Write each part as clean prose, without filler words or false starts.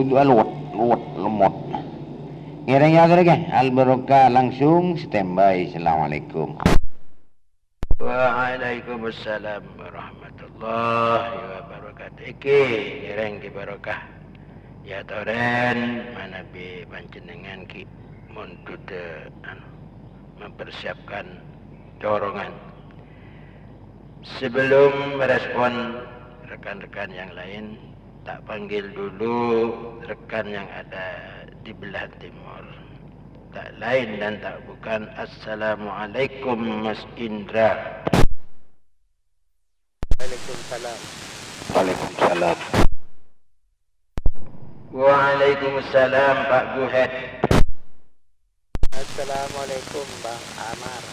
luwet lemot. Ngiring ya kira Al Barokah langsung standby. Assalamualaikum. Waalaikumsalam warahmatullahi wabarakatuh. Iki ngiring ki barokah. Ya toren mana bi panjenengan ki mundude mempersiapkan dorongan. Sebelum merespon rekan-rekan yang lain, tak panggil dulu rekan yang ada di belah timur. Tak lain dan tak bukan. Assalamualaikum Mas Indra. Waalaikumsalam. Waalaikumsalam. Waalaikumsalam Pak Guhed. Assalamualaikum Bang Amar.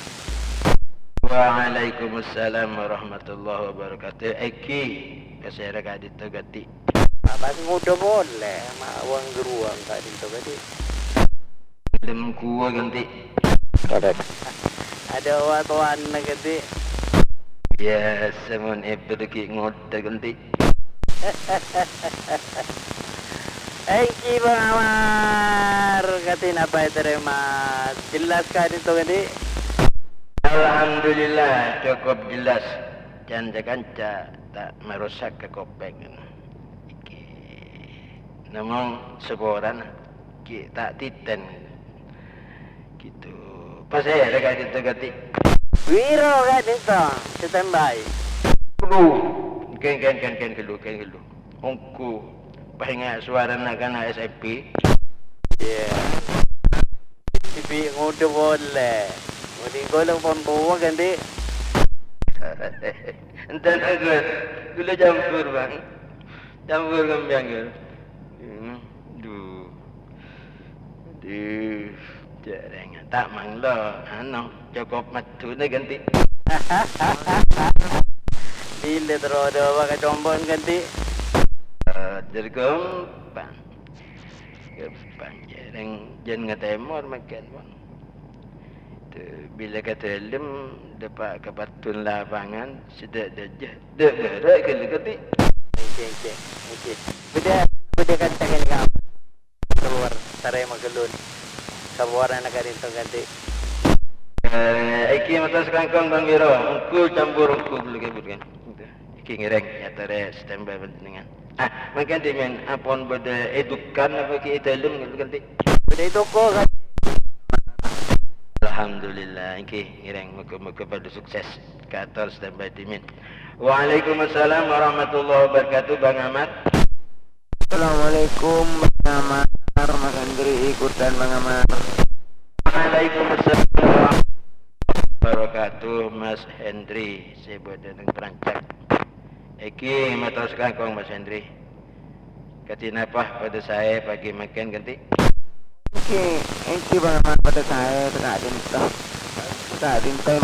Waalaikumsalam warahmatullahi wabarakatuh. Eki kesera dito gati. Pas muda boleh, mak uang geruang kak dito gati. Lem kuwa ganti. Korek. Ada watuan na gati. Ya, semun pergi ngoda ganti. Eki Bang Amar, katin apa itu mas? Jelas kak dito gati. Alhamdulillah cukup jelas. Janca-kanca tak merusak kekopeng. Iki namun seboran ki tak titen gitu. Pas saya dekat itu gati. Wiro kak dito, standby. Ken gelu. Ongku pahinga suara nakana SIP. Yeah. Tapi muda boleh. Mudi golong pembawa ganti. Entan agar gula campur bang. Campur kembang ya. Jarang tak manglo. Cukup matu na ganti. Bila terodo pakai combon ganti. Dergompang. Gampang jarang jangan ngatemor makan bang. Bila kata lem dapat kepatun lapangan sedak dajah dak berak kali. Okey. Beda katakan kamu keluar sarai magelun. Sabuara nak rinto ganti. Iki mata sekangkong Bang Wiro, engku campur engku dulu kan. Iki ngireng ya tare standby panjenengan. Makan dimen apon beda edukan apa ki italum ganti. Beda itu kok. Alhamdulillah, iki ngireng muka-muka pada sukses. Kator standby timin. Waalaikumsalam warahmatullahi wabarakatuh Bang Ahmad. Assalamualaikum Bang Amar, Mas Andri ikutan Bang Amar. Waalaikumsalam warahmatullahi wabarakatuh Mas Hendri. Sebut dan perancak. Iki matur sekangkong Mas Hendri. Katin apa pada saya pagi makan ganti. Iki Bang Amar pada saya tak dinto.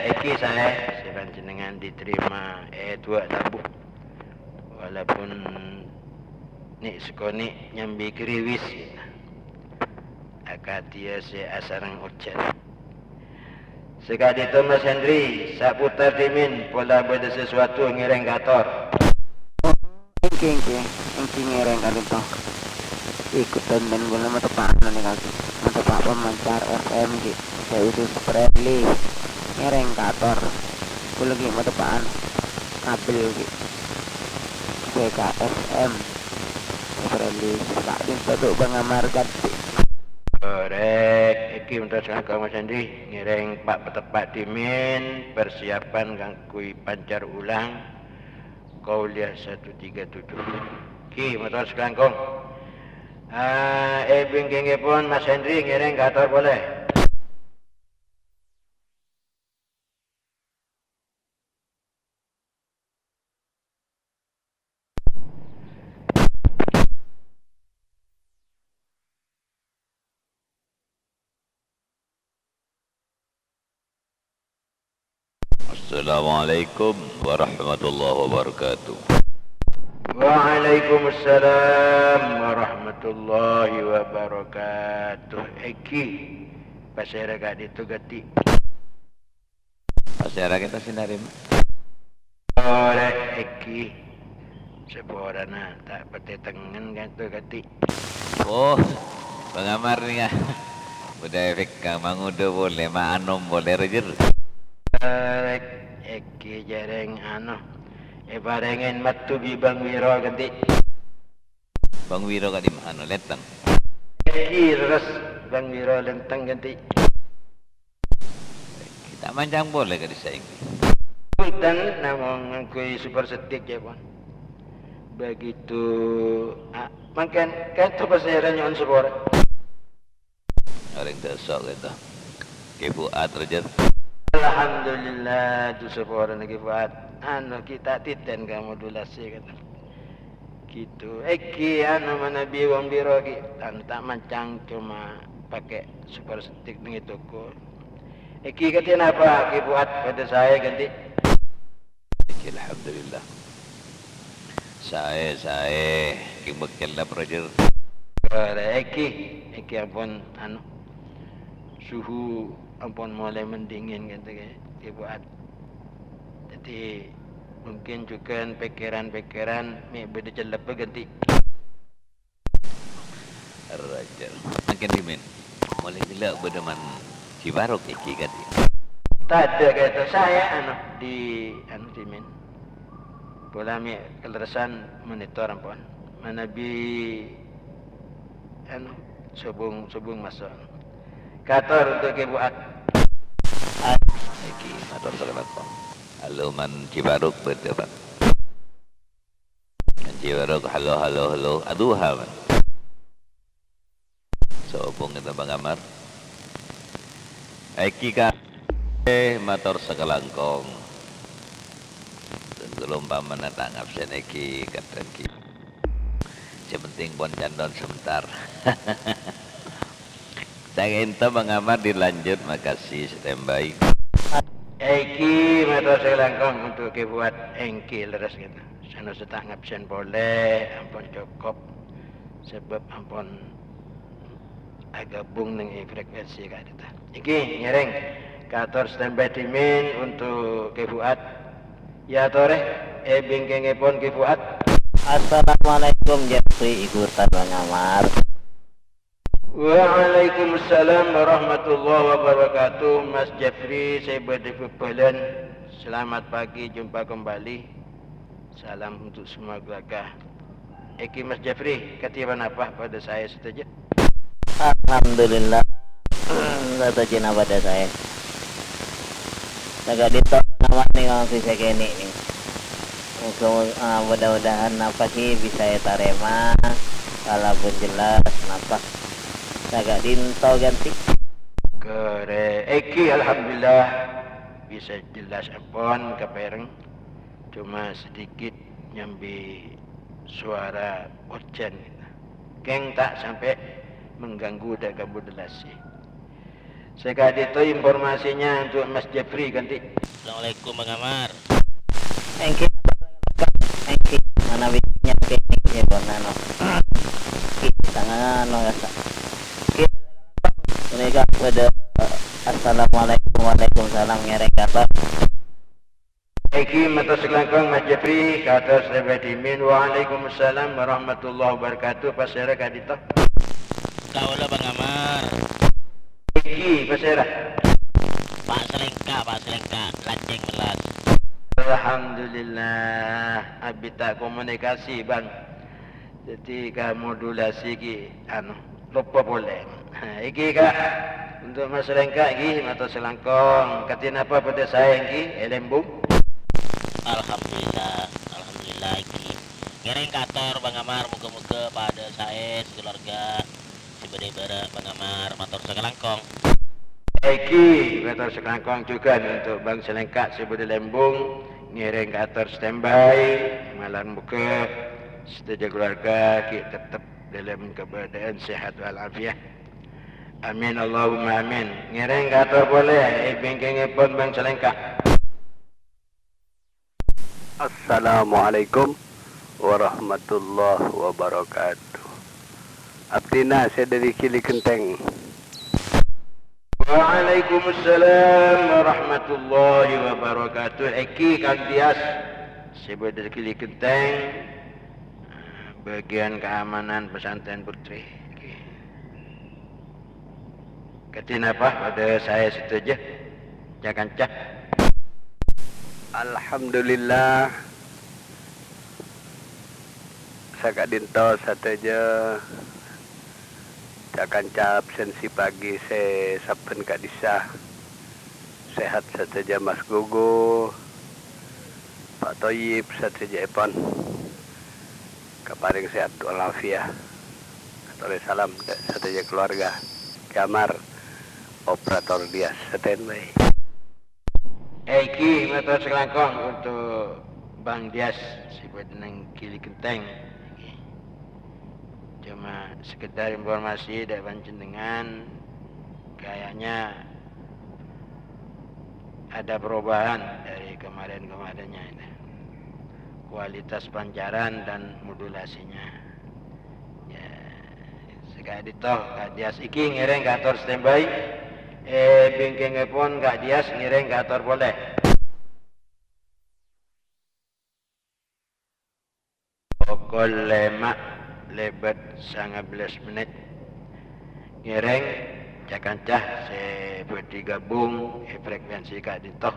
Iki saya sepanjenengan diterima dua tabuh. Walaupun ni sekoni nyambi keriwis. Akatia se asarang ucap. Sekali itu Mas Hendri saputar timin pola beda sesuatu ngireng gator. Engki ngereng kali to. Ikutan dan guna mata pahanan ni kaki. Mata pak pemancar FM ki. Saya itu Spredly ngereng kator. Aku lagi mata pahan kabel ki. BKFM Spredly tak dinto Bang Amar ganti. Korek, iki untuk sekangkong Mas Hendri ngireng pak petepak timin persiapan kangkui pancar ulang Kauliah 137. Ki motor sekangkong. Bingking pun Mas Hendri ngiring kator boleh. Assalamualaikum warahmatullahi wabarakatuh. Waalaikumsalam warahmatullahi wabarakatuh. Eki masyarakat itu gati. Masyarakat kita sinarim. Oleh Eki Seborana tak pati tengen kan tu kati. Oh, pengamar ni kan. Udah efek mangudo boleh, maanom boleh rejer. Eki jareng barengen matu bi Bang Wiro ganti. Bang Wiro kat di mana letang. Eki terus Bang Wiro lentang ganti. Kita mancang boleh kat di saing. Dan namong ngakui super setik ya pun. Begitu makan kan tu pasal nyon sebor. Orang tersok kata. Kebuat rejer. Alhamdulillah tu sebor lagi buat. Kita titen kamu modulasi kata. Gitu. Eki mana biwang biro ki tak mancang cuma pakai super stick dengan toko. Eki kata apa ki buat pada saya ganti. Alhamdulillah. Saya kimbekal lah projer. Eki ampun suhu ampun mulai mendingin kata ki buat. Jadi mungkin juga pikiran-pikiran mi beda jelap ganti. Raja. Makin dimin. Mulai gila berdeman Cibarok Eki ganti. Tak ada kata saya di dimin. Bola mi kelerasan monitor ampun. Mana bi subung masuk. Kator untuk ke buat. Eki motor sekelakon. Halo man Cibarok berdebat. Cibarok halo. Aduh man. Sobong kita Bang Amar. Eki ka motor sekelangkong. Gelombang menatang absen Eki kata Eki. Sepenting pun candon sebentar. Saya minta Bang Amar dilanjut, makasih standby. Eki motor selangkong untuk ke buat engki leres gitu. Sana setang absen boleh, ampun cukup. Sebab ampun agabung dengan frekuensi kata. Iki nyereng kator standby timin untuk ke buat. Ya tore, bingkenge pun ke buat. Assalamualaikum Jeffrey ikutan Bang Amar. Waalaikumsalam warahmatullahi wabarakatuh. Mas Jeffrey, saya berdepan. Selamat pagi, jumpa kembali. Salam untuk semua keluarga. Eki Mas Jeffrey, ketiban apa pada saya saja? Alhamdulillah. Satu jina pada saya. Agak ditop nama nih kalau bisa kayak ini nih. Mudah-mudahan apa sih bisa ya tarema. Kalau pun jelas kenapa agak dinto ganti. Kere Eki alhamdulillah bisa jelas ampun kepereng. Cuma sedikit nyambi suara urgen. Keng tak sampai mengganggu dalam modulasi. Sekarang itu informasinya untuk Mas Jeffrey ganti. Assalamualaikum Bang Amar. Engki mana bisnya teknik ya bonano. Tangan no gasa. Mereka pada assalamualaikum waalaikumsalam ngereng kata. Eki mata selangkang Mas Jeffrey kata sahabat imin waalaikumsalam warahmatullahi wabarakatuh pasera kadito. Kaulah Bang Amar. Eki pasera. Pak Selengka, lanceng melas. Alhamdulillah abita komunikasi bang. Jadi ka modulasi ki lupa boleh. Iki kak untuk Mas Selengka iki mata selangkong katin apa pada saya iki lembung. Alhamdulillah iki. Ngereng kator Bang Amar, muka-muka pada saya sekeluarga sebeda-beda Bang Amar motor sekelangkong. Eki motor sekelangkong juga untuk Bang Selengka sebeda lembung ngereng kator standby malam muka setuju keluarga kita tetap dalam keadaan sehat walafiat. Amin Allahumma amin. Ngereng kator boleh bingkenge pun Bang Selengka. Assalamualaikum warahmatullahi wabarakatuh. Abdina saya dari Kili Kenteng. Waalaikumsalam warahmatullahi wabarakatuh. Eki Kang Dias, saya dari Kili Kenteng. bagian keamanan pesantren Putri. Ketin apa pada saya situ aja. Jangan cah. Alhamdulillah. Saka dinto sateja. Jangan cap sensi pagi se saben kadisah. Sehat sateja Mas Gugu. Pak Toyib sateja Epon. Kaparing sehat walafiat. Katore salam sateja keluarga. Kamar operator dia standby. Eki motor selangkong untuk Bang Dias sibuk nang Kili Kenteng. Cuma sekedar informasi dari panjenengan kayaknya ada perubahan dari kemarin-kemarinnya ini. Kualitas pancaran dan modulasinya. Ya, sekali toh Kak Dias iki ngiring kantor standby. Bingkingnya pun Kak Dias ngiring kantor boleh. Pukul 5 lebet 19 menit. Ngiring cakancah seperti gabung frekuensi Kak Ditoh.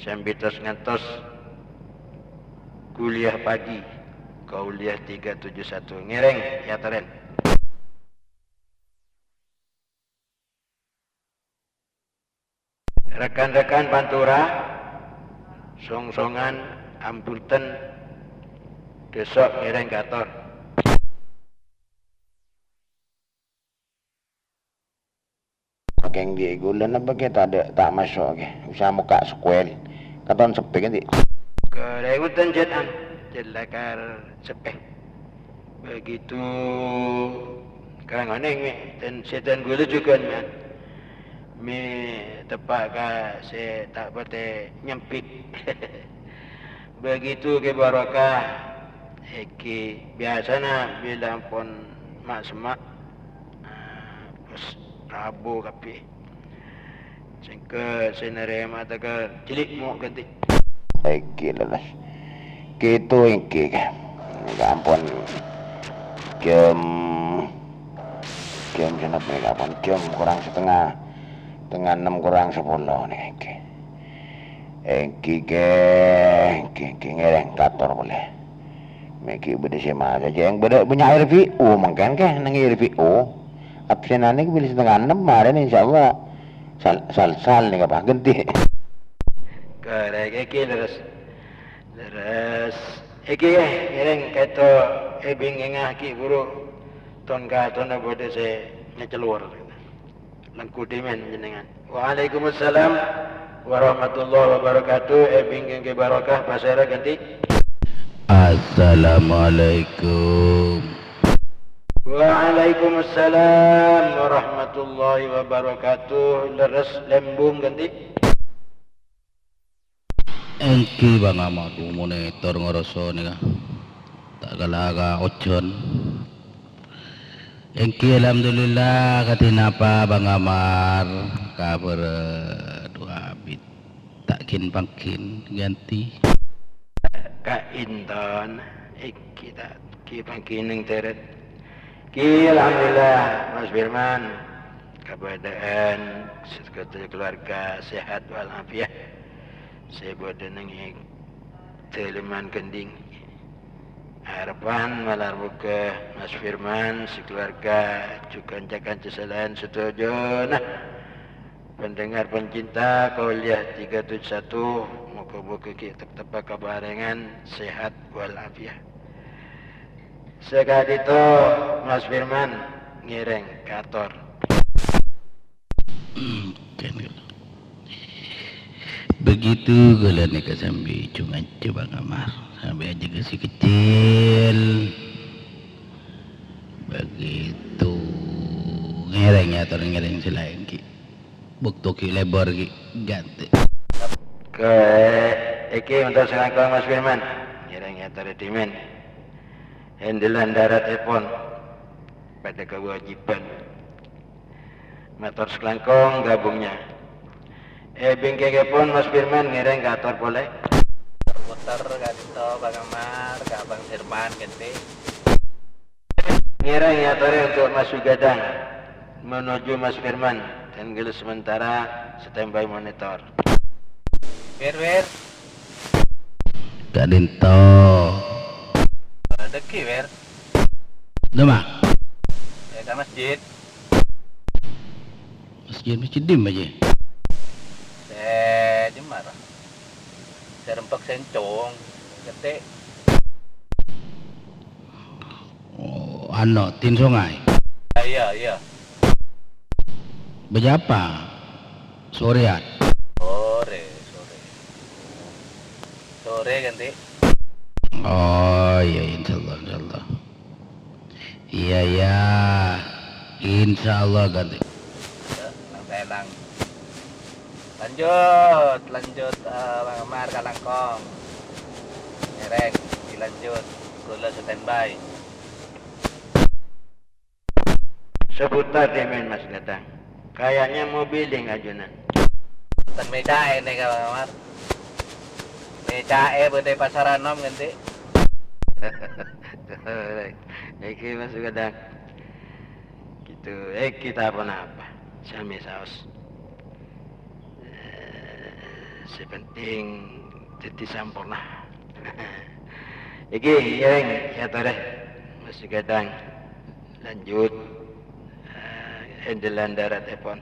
Sambitos ngantos kuliah pagi. Kuliah 371 ngiring ya teren. Rekan-rekan Pantura, songsongan, ampulten, besok ngiring kantor. Keng di gulan apa kita ada tak masuk ke usaha muka sekwel katon sepi kan di Kerewutan jetan, jelakar sepeh. Begitu kerang aneh mi, dan setan gula juga mi. Mi tepak ka se tak pate nyempit. Begitu ke barokah eki biasana bila pun mak semak pas Rabu kapi sengke senere mata ke cilik mau ganti iki lelas gitu iki ampun jam senap nih kapan jam kurang setengah 6 kurang 10 nih iki ngereng kantor boleh Meki beda sama aja yang beda punya RVO mungkin ke nang RVO absenannya pilih setengah 6 kemarin insyaallah sal nih apa ganti karek iki leres iki ngereng kato ebing ngah ki buru ton bodo se nyecelur langku dimen jenengan. Waalaikumsalam warahmatullahi wabarakatuh. Ebing ke barokah pasara ganti. Assalamualaikum. Waalaikumsalam warahmatullahi wabarakatuh. Leres lembung ganti. Engki Bang Ahmad monitor ngoroso nih kah. Tak kalaga ojon. Engki alhamdulillah katinapa Bang Amar kabar dua bit takin pangkin ganti. Kak Intan iki tak ki pangkining teret. Ki alhamdulillah Mas Firman keadaan keluarga sehat walafiat. Saya bodoh nengik teleman kending. Harapan malar buka Mas Firman sekeluarga juga jangan kesalahan setuju nah pendengar pencinta Kuliah 371 muka-muka kita tepat kabarengan sehat walafiat. Sekali itu Mas Firman ngireng kantor. Begitu gula nih kesambi cuma coba ngamar sampai aja ke si kecil begitu ngerengnya atau ngereng selain ki bukto ki lebar ki ganti Ke iki untuk selangkong Mas Firman ngirengnya terdimen hendelan darat epon pada kewajiban motor selangkong gabungnya bingkeke pun Mas Firman ngereng kantor boleh muter kanto Bang Amar, ke Abang Firman ganti. Ngireng ya tore untuk Mas Sugadang menuju Mas Firman dan gelu sementara standby monitor. Wir. Kak Dinto. Deki wir. Demak. Ya ke masjid. Masjid dim aja. Di mana? Serempak sencong, gede. Oh, tin sungai. Iya. Berapa? Sorean. Sore ganti. Oh iya, insyaallah. Iya, insyaallah ganti. Lang. Lanjut Bang Amar ke Langkong. Ngereng, dilanjut. Kula standby. Seputar demen Mas Gadang. Kayaknya mobil yang ajunan. Tan meja ini Bang Amar. Meja berde pasaran nom ganti. Oke Mas Gadang. Gitu. Kita apa? Sami saus. Sepenting jadi sampurna. Iki yang ya tore Mas Gadang lanjut handelan darat epon.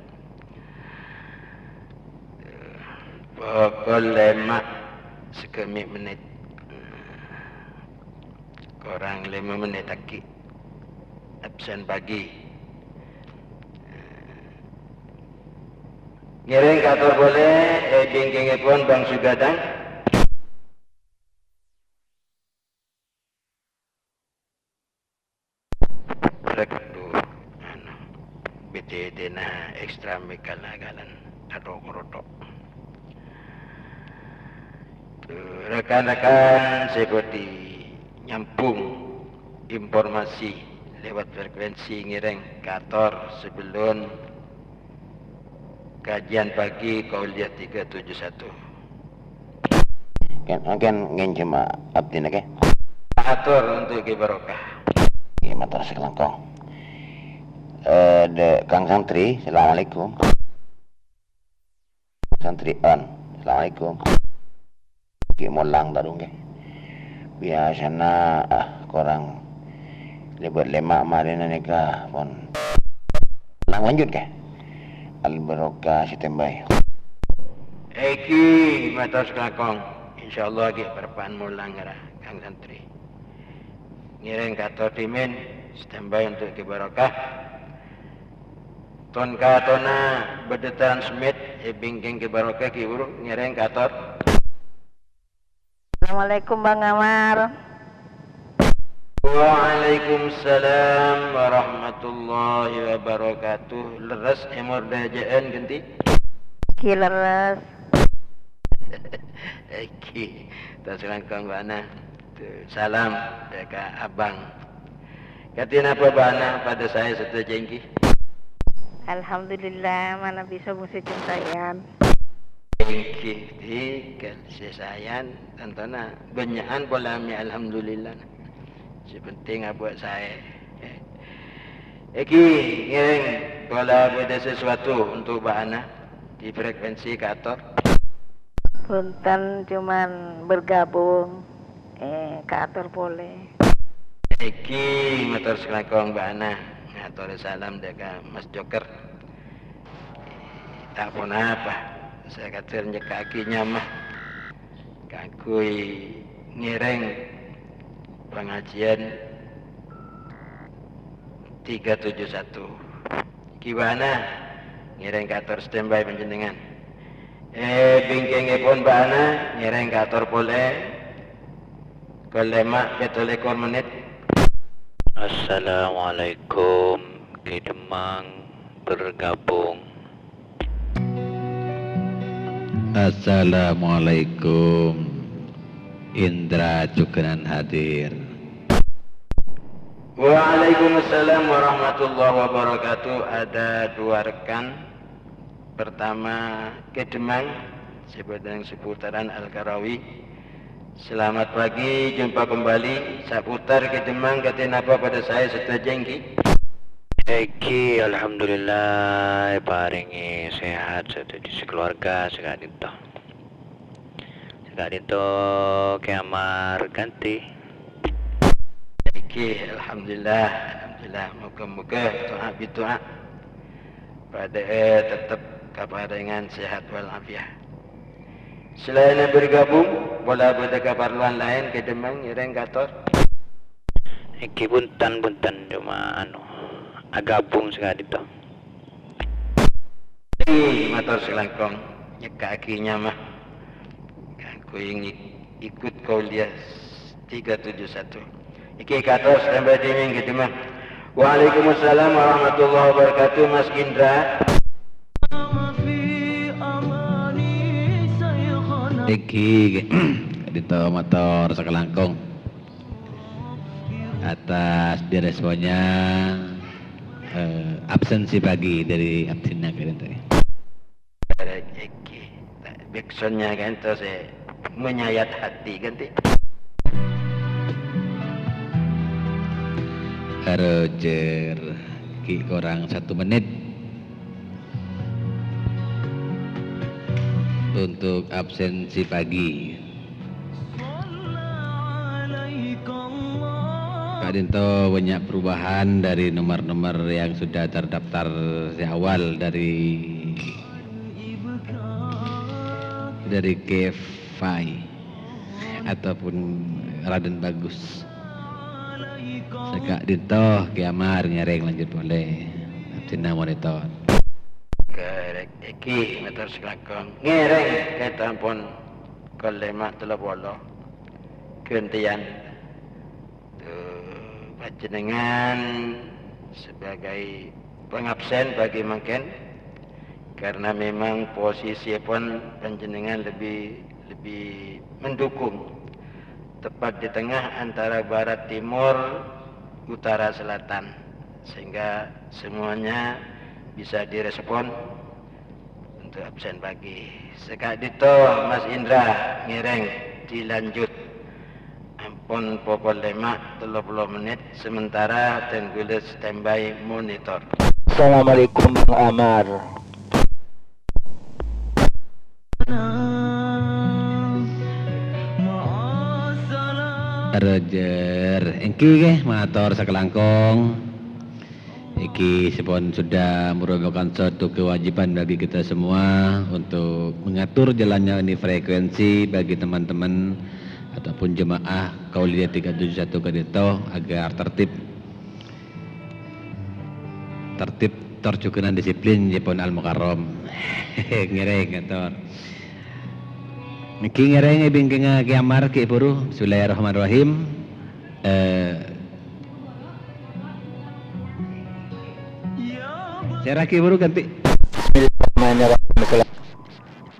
Pukul 5 sekemi menit. Kurang 5 menit lagi. Absen pagi. Ngiring katur boleh, bingking pun Bang Sugadang. Rekdu, BTD na ekstra mekalagalan atau korodok. Rekan-rekan seperti nyambung informasi lewat frekuensi ngiring kator sebelum kajian pagi Qauliyah 371. Kan cuma abdi nake. Atur untuk barokah. Iya matur sekelangkong. Kang Santri, assalamualaikum. Santri on, assalamualaikum. Ki molang darung ke. Biasana korang lebet lemak marina nikah pon. Lanjut ke. Al-Barokah standby. Eki matos kakong. Insyaallah lagi perpaan mulang ngarah Kang Santri. Ngiring kator timin standby untuk barokah. Ton katona berde transmit bingking barokah ki uruk ngiring kator. Assalamualaikum Bang Amar. Waalaikumsalam warahmatullahi wabarakatuh. Leres emor dajaan ganti. Kileres. Eki, tak selangkang bana. Salam dekat abang. Katin apa bana pada saya satu jengki. Alhamdulillah mana bisa musim cintayan. Jengki tikel sesayan tantana banyakan polami alhamdulillah. Sepenting buat saya. Eki ngiring kalau ada sesuatu untuk bana di frekuensi kator. Punten cuman bergabung. Kator boleh. Eki motor selangkong bana ngatur salam dekat Mas Joker. Tak pun apa. Saya kata kakinya mah kakui ngiring pengajian 371 gimana ngiring kator standby panjenengan bingking pun bana ngiring kator boleh kolema ketolekor menit. Assalamualaikum ke Demang bergabung. Assalamualaikum Indra Cukran hadir. Waalaikumsalam warahmatullahi wabarakatuh. Ada dua rekan. Pertama ke Demang seputaran Al-Karawi. Selamat pagi, jumpa kembali. Saya putar ke Demang, katain apa pada saya serta jengki. Eki alhamdulillah paringi sehat setuju sekeluarga sekadito. Sekadito kiamar ganti. Eki alhamdulillah, moga-moga doa pada tetap kabar dengan sehat walafiat. Selain bergabung, bola pada keperluan lain ke Demang, ireng kator. Eki buntan cuma agabung sekadito. Motor selangkong kakinya mah aku ingin ikut kuliah 371. Iki katos sampai di minggu mah. Waalaikumsalam warahmatullahi wabarakatuh, Mas Indra. Iki dito motor sekelangkong atas diresponnya absensi pagi dari absennya kalian tadi. Iki backsoundnya kan terus menyayat hati ganti. Roger ki kurang 1 menit untuk absensi pagi. Kak Dinto banyak perubahan dari nomor-nomor yang sudah terdaftar di awal dari Kefai ataupun Raden Bagus. Sekak Dinto kiamar nyereng lanjut boleh. Absennya monitor. Kerek iki motor selangkong ngereng kita pun kelima telah bola gantian panjenengan sebagai pengabsen bagi mungkin karena memang posisi pun panjenengan lebih mendukung tepat di tengah antara barat timur utara selatan sehingga semuanya bisa direspon untuk absen pagi. Sekak dito Mas Indra ngireng dilanjut ampun pokok lemak 30 menit sementara tenggulis standby monitor. Assalamualaikum Bang Amar. Roger engki ke motor sekelangkong. Iki sepon sudah merupakan suatu kewajiban bagi kita semua untuk mengatur jalannya ini frekuensi bagi teman-teman ataupun jemaah Qauliyah 371 Kadito agar tertib tercukunan disiplin Jepun Al-Mukarram. Ngereng ngatur. Iki ngereng bingking kiamar ki puru. Bismillahirrahmanirrahim. Saya Raki baru ganti.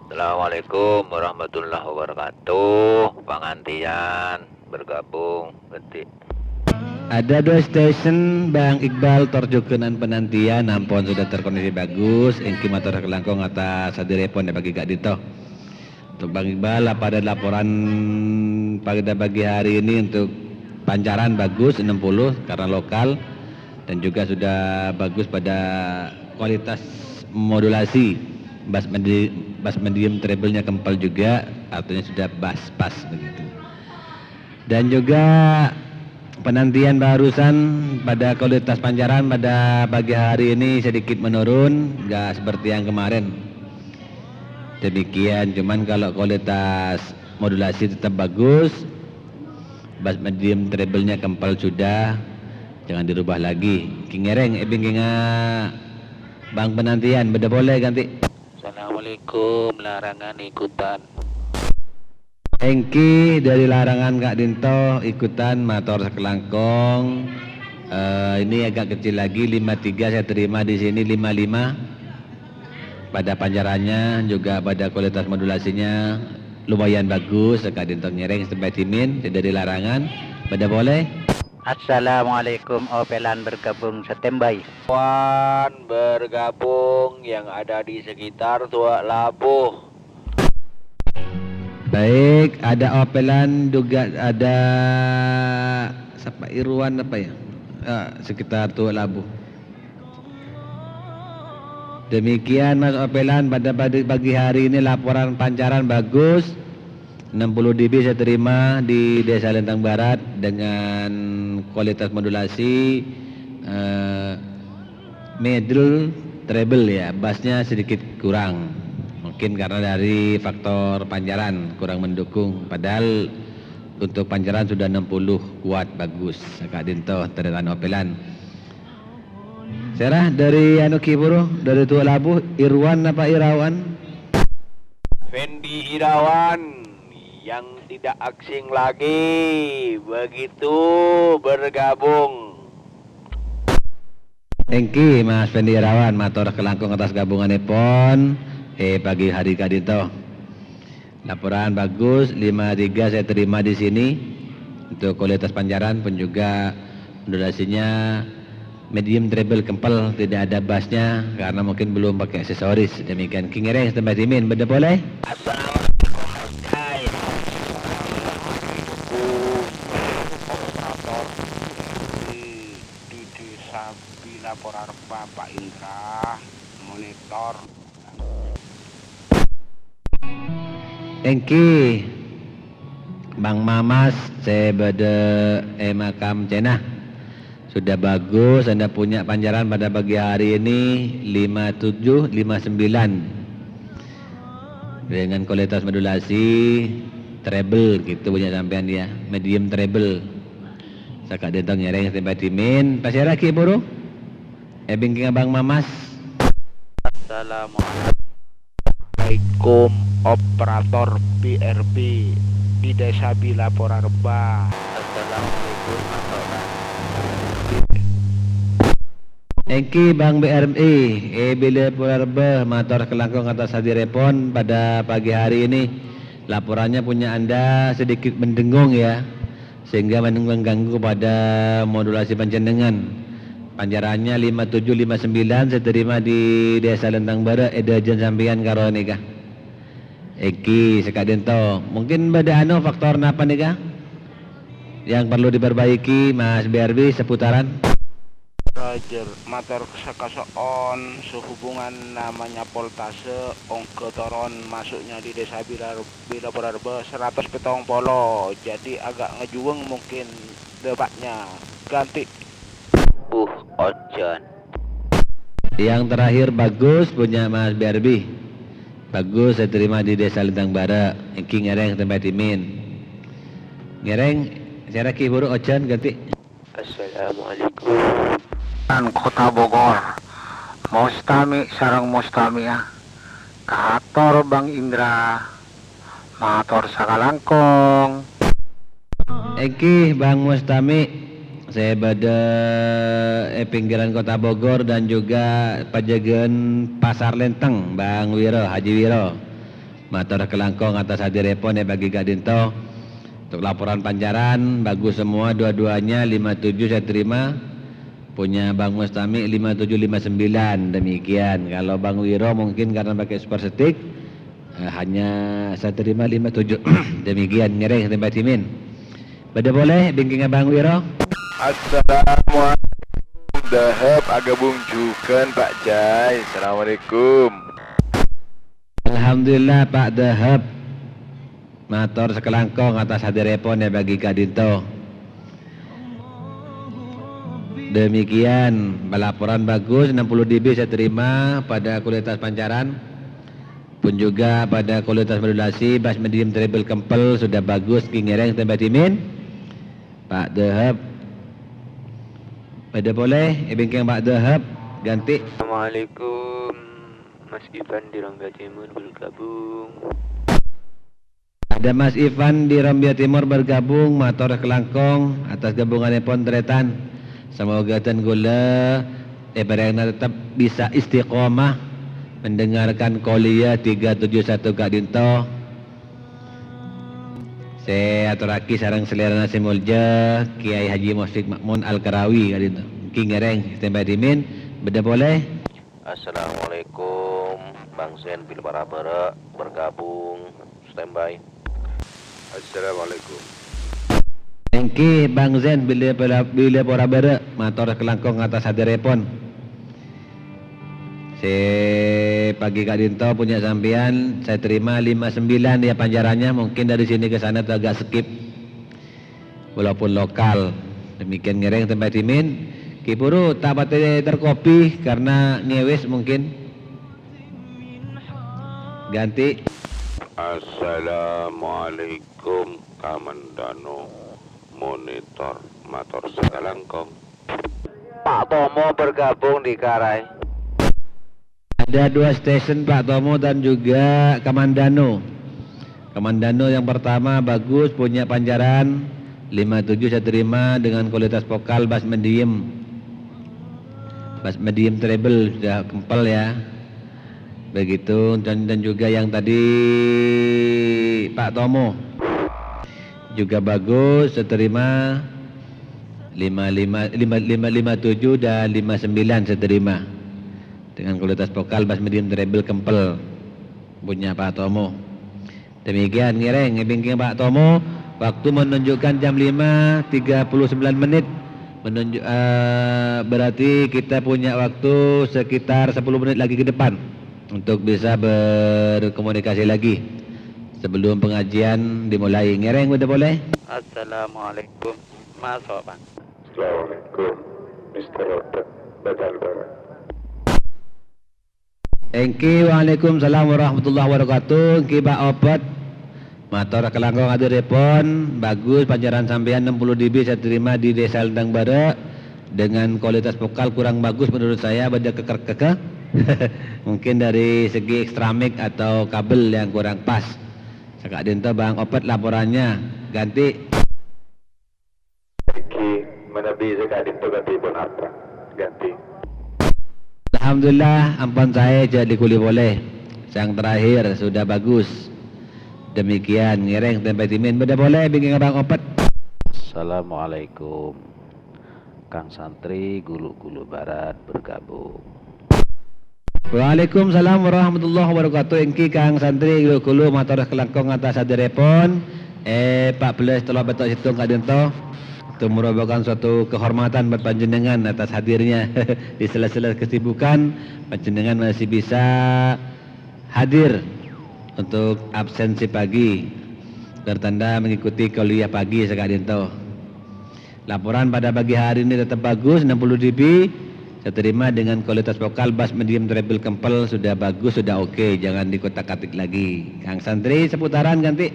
Assalamualaikum warahmatullahi wabarakatuh. Pengantian bergabung ganti. Ada 2 stasiun Bang Iqbal terjukenan penantian nampun sudah terkondisi bagus. Engki motor kelangkong atas hadirepon bagi Kak Dito. Untuk Bang Iqbal apa ada laporan pada pagi hari ini untuk pancaran bagus 60 karena lokal. Dan juga sudah bagus pada kualitas modulasi bass medium treble-nya kempal juga, artinya sudah bass pas begitu. Dan juga penantian barusan pada kualitas pancaran pada pagi hari ini sedikit menurun, nggak seperti yang kemarin. Demikian, cuman kalau kualitas modulasi tetap bagus, bass medium treble-nya kempal sudah. Jangan dirubah lagi. Kingereng kinga Bang penantian beda boleh ganti. Assalamualaikum larangan ikutan. Engki dari larangan Kak Dinto ikutan motor sekelangkong. Ini agak kecil lagi 53 saya terima di sini 55. Pada pancarannya juga pada kualitas modulasinya lumayan bagus. Kak Dinto nyereng sampai timin dari larangan. Beda boleh. Assalamualaikum Opelan bergabung standby. Wan bergabung yang ada di sekitar Tua Labuh. Baik, ada Opelan juga ada siapa Irwan apa ya? Sekitar Tua Labu. Demikian Mas Opelan pada pagi hari ini laporan pancaran bagus. 60 dB saya terima di Desa Lentang Barat dengan kualitas modulasi middle treble ya, bassnya sedikit kurang. Mungkin karena dari faktor pancaran kurang mendukung, padahal untuk pancaran sudah 60 watt bagus. Kak Dinto teretan Opelan. Serah dari Kiburu, dari Tua Labu, Irwan apa Irawan? Fendi Irawan yang tidak asing lagi begitu bergabung. Engki Mas Fendi Irawan, matur kelangkung atas gabungan pon. Pagi hari Kak Dito. Laporan bagus, 53 saya terima di sini untuk kualitas pancaran pun juga modulasinya medium treble kempel, tidak ada bassnya karena mungkin belum pakai aksesoris. Demikian King Ereng tempat Timin, beda boleh? Assalamualaikum Mas Jai. Operator di desa Bilaporarba Pak Indra monitor. Engki Bang Mamas saya beda makam cenah sudah bagus. Anda punya pancaran pada pagi hari ini 57 59 dengan kualitas modulasi treble gitu punya sampean dia, medium treble. Sakak detong nyereng tempat Timin pasir lagi buru bingking Abang Mamas. Assalamualaikum operator BRB di Desa Bilaporarba. Assalamualaikum Engki Bang BRMI bila Purarba matur kelangkung atas hadirepon pada pagi hari ini. Laporannya punya Anda sedikit mendengung ya, sehingga mengganggu pada modulasi panjenengan. Pancarannya 5759 saya terima di Desa Lentang Barat edajen sampean karo nikah. Eki Sekak Dento, mungkin beda faktor napa nikah yang perlu diperbaiki Mas BRB seputaran? Roger, motor sekasoon sehubungan namanya voltase ongko toron masuknya di Desa Bilaporarba 100 petong polo, jadi agak ngejuweng mungkin debatnya. Ganti. Ojon. Yang terakhir bagus punya Mas BRB. Bagus saya terima di Desa Lentang Barat. Engki ngereng tempat Timin. Ngereng, saya raki buruk ojan ganti. Assalamualaikum. Kota Bogor. Mustami sarang Mustami ya. Kator Bang Indra. Mator sakalangkong. Engki Bang Mustami. Saya pada pinggiran Kota Bogor dan juga pajagan Pasar Lenteng Bang Wiro, Haji Wiro. Matur kelangkong atas hadirepon bagi Kak Dinto. Untuk laporan pancaran bagus semua dua-duanya 57 saya terima. Punya Bang Mustami 5759 demikian. Kalau Bang Wiro mungkin karena pakai super stick hanya saya terima 57 demikian. Ngereng tempat Timin. Beda boleh bingkingnya Bang Wiro? Assalamualaikum Dahab agabung jukan Pak Jai. Assalamualaikum. Alhamdulillah Pak Dahab. Matur sekelangkong atas hadirepon bagi Kak Dinto. Demikian laporan bagus 60 dB saya terima pada kualitas pancaran pun juga pada kualitas modulasi bass medium treble kempel sudah bagus. Kingereng tempat Timin Pak Dahab. Pada boleh bingking Pak Dahab ganti. Assalamualaikum. Mas Ivan di Rongga Timur bergabung. Ada Mas Ivan di Rambia Timur bergabung. Matur kelangkong atas gabungan pon tretan. Semoga ten gula berena tetap bisa istiqomah mendengarkan Kolia 371 Kak Dinto. Saya aturaki sarang selera nasi mulja Kiai Haji Musfik Makmun Al-Karawi Kak Dinto. King Ngereng tempat Timin beda boleh. Assalamualaikum Bang Sen Bilaporarba bergabung standby. Assalamualaikum. Engki Bang Zen bila pora bere motor kelangkong atas hadirepon. Pagi Kak Dinto punya sampean, saya terima 59 ya panjarannya, mungkin dari sini ke sana tuh agak skip. Walaupun lokal. Demikian ngereng tempat timin. Kipuru tak patah terkopi karena ngewes mungkin. Ganti. Assalamualaikum Kamandano Monitor Motor Sekalangkong. Pak Tomo bergabung di Karai. Ada 2 stesen Pak Tomo dan juga Kamandano. Kamandano yang pertama bagus, punya panjaran 57 saya terima dengan kualitas vokal bass medium. Bass medium treble sudah kempel ya. Begitu dan juga yang tadi Pak Tomo juga bagus, saya terima 57 dan 59 saya terima. Dengan kualitas vokal bass medium treble kempel punya Pak Tomo. Demikian ngereng ngibingking Pak Tomo, waktu menunjukkan jam 5:39 menit. Berarti kita punya waktu sekitar 10 menit lagi ke depan untuk bisa berkomunikasi lagi sebelum pengajian dimulai. Ngereng udah boleh? Assalamualaikum. Masuk Bang. Assalamualaikum Mr. Robert Badal Barat. Engki waalaikumsalam warahmatullahi wabarakatuh. Engki Pak Obat motor kelangkong ada repon bagus, panjaran sampean 60 dB saya terima di Desa Lendang Bara dengan kualitas vokal kurang bagus menurut saya, pada keker mungkin dari segi ekstramik atau kabel yang kurang pas. Sekak Dinto Bang Obat laporannya ganti. Iki menabi Sekak Dinto ganti Bonata. Ganti. Alhamdulillah ampun saya jadi kuli boleh. Yang terakhir sudah bagus. Demikian ngereng tempat timin beda boleh bikin Bang Opat. Assalamualaikum. Kang Santri Gulu-Gulu Barat bergabung. Waalaikumsalam warahmatullahi wabarakatuh. Engki Kang Santri Gulu-Gulu motor kelangkong atas hadirepon 14 telah betul hitung Kak Dinto. Itu merupakan suatu kehormatan buat panjenengan atas hadirnya di sela-sela kesibukan panjenengan masih bisa hadir untuk absensi pagi bertanda mengikuti kuliah pagi Sekak Dinto. Laporan pada pagi hari ini tetap bagus 60 dB saya terima dengan kualitas vokal bass medium treble kempel sudah bagus, sudah oke, jangan dikotak-katik lagi. Kang Santri seputaran ganti.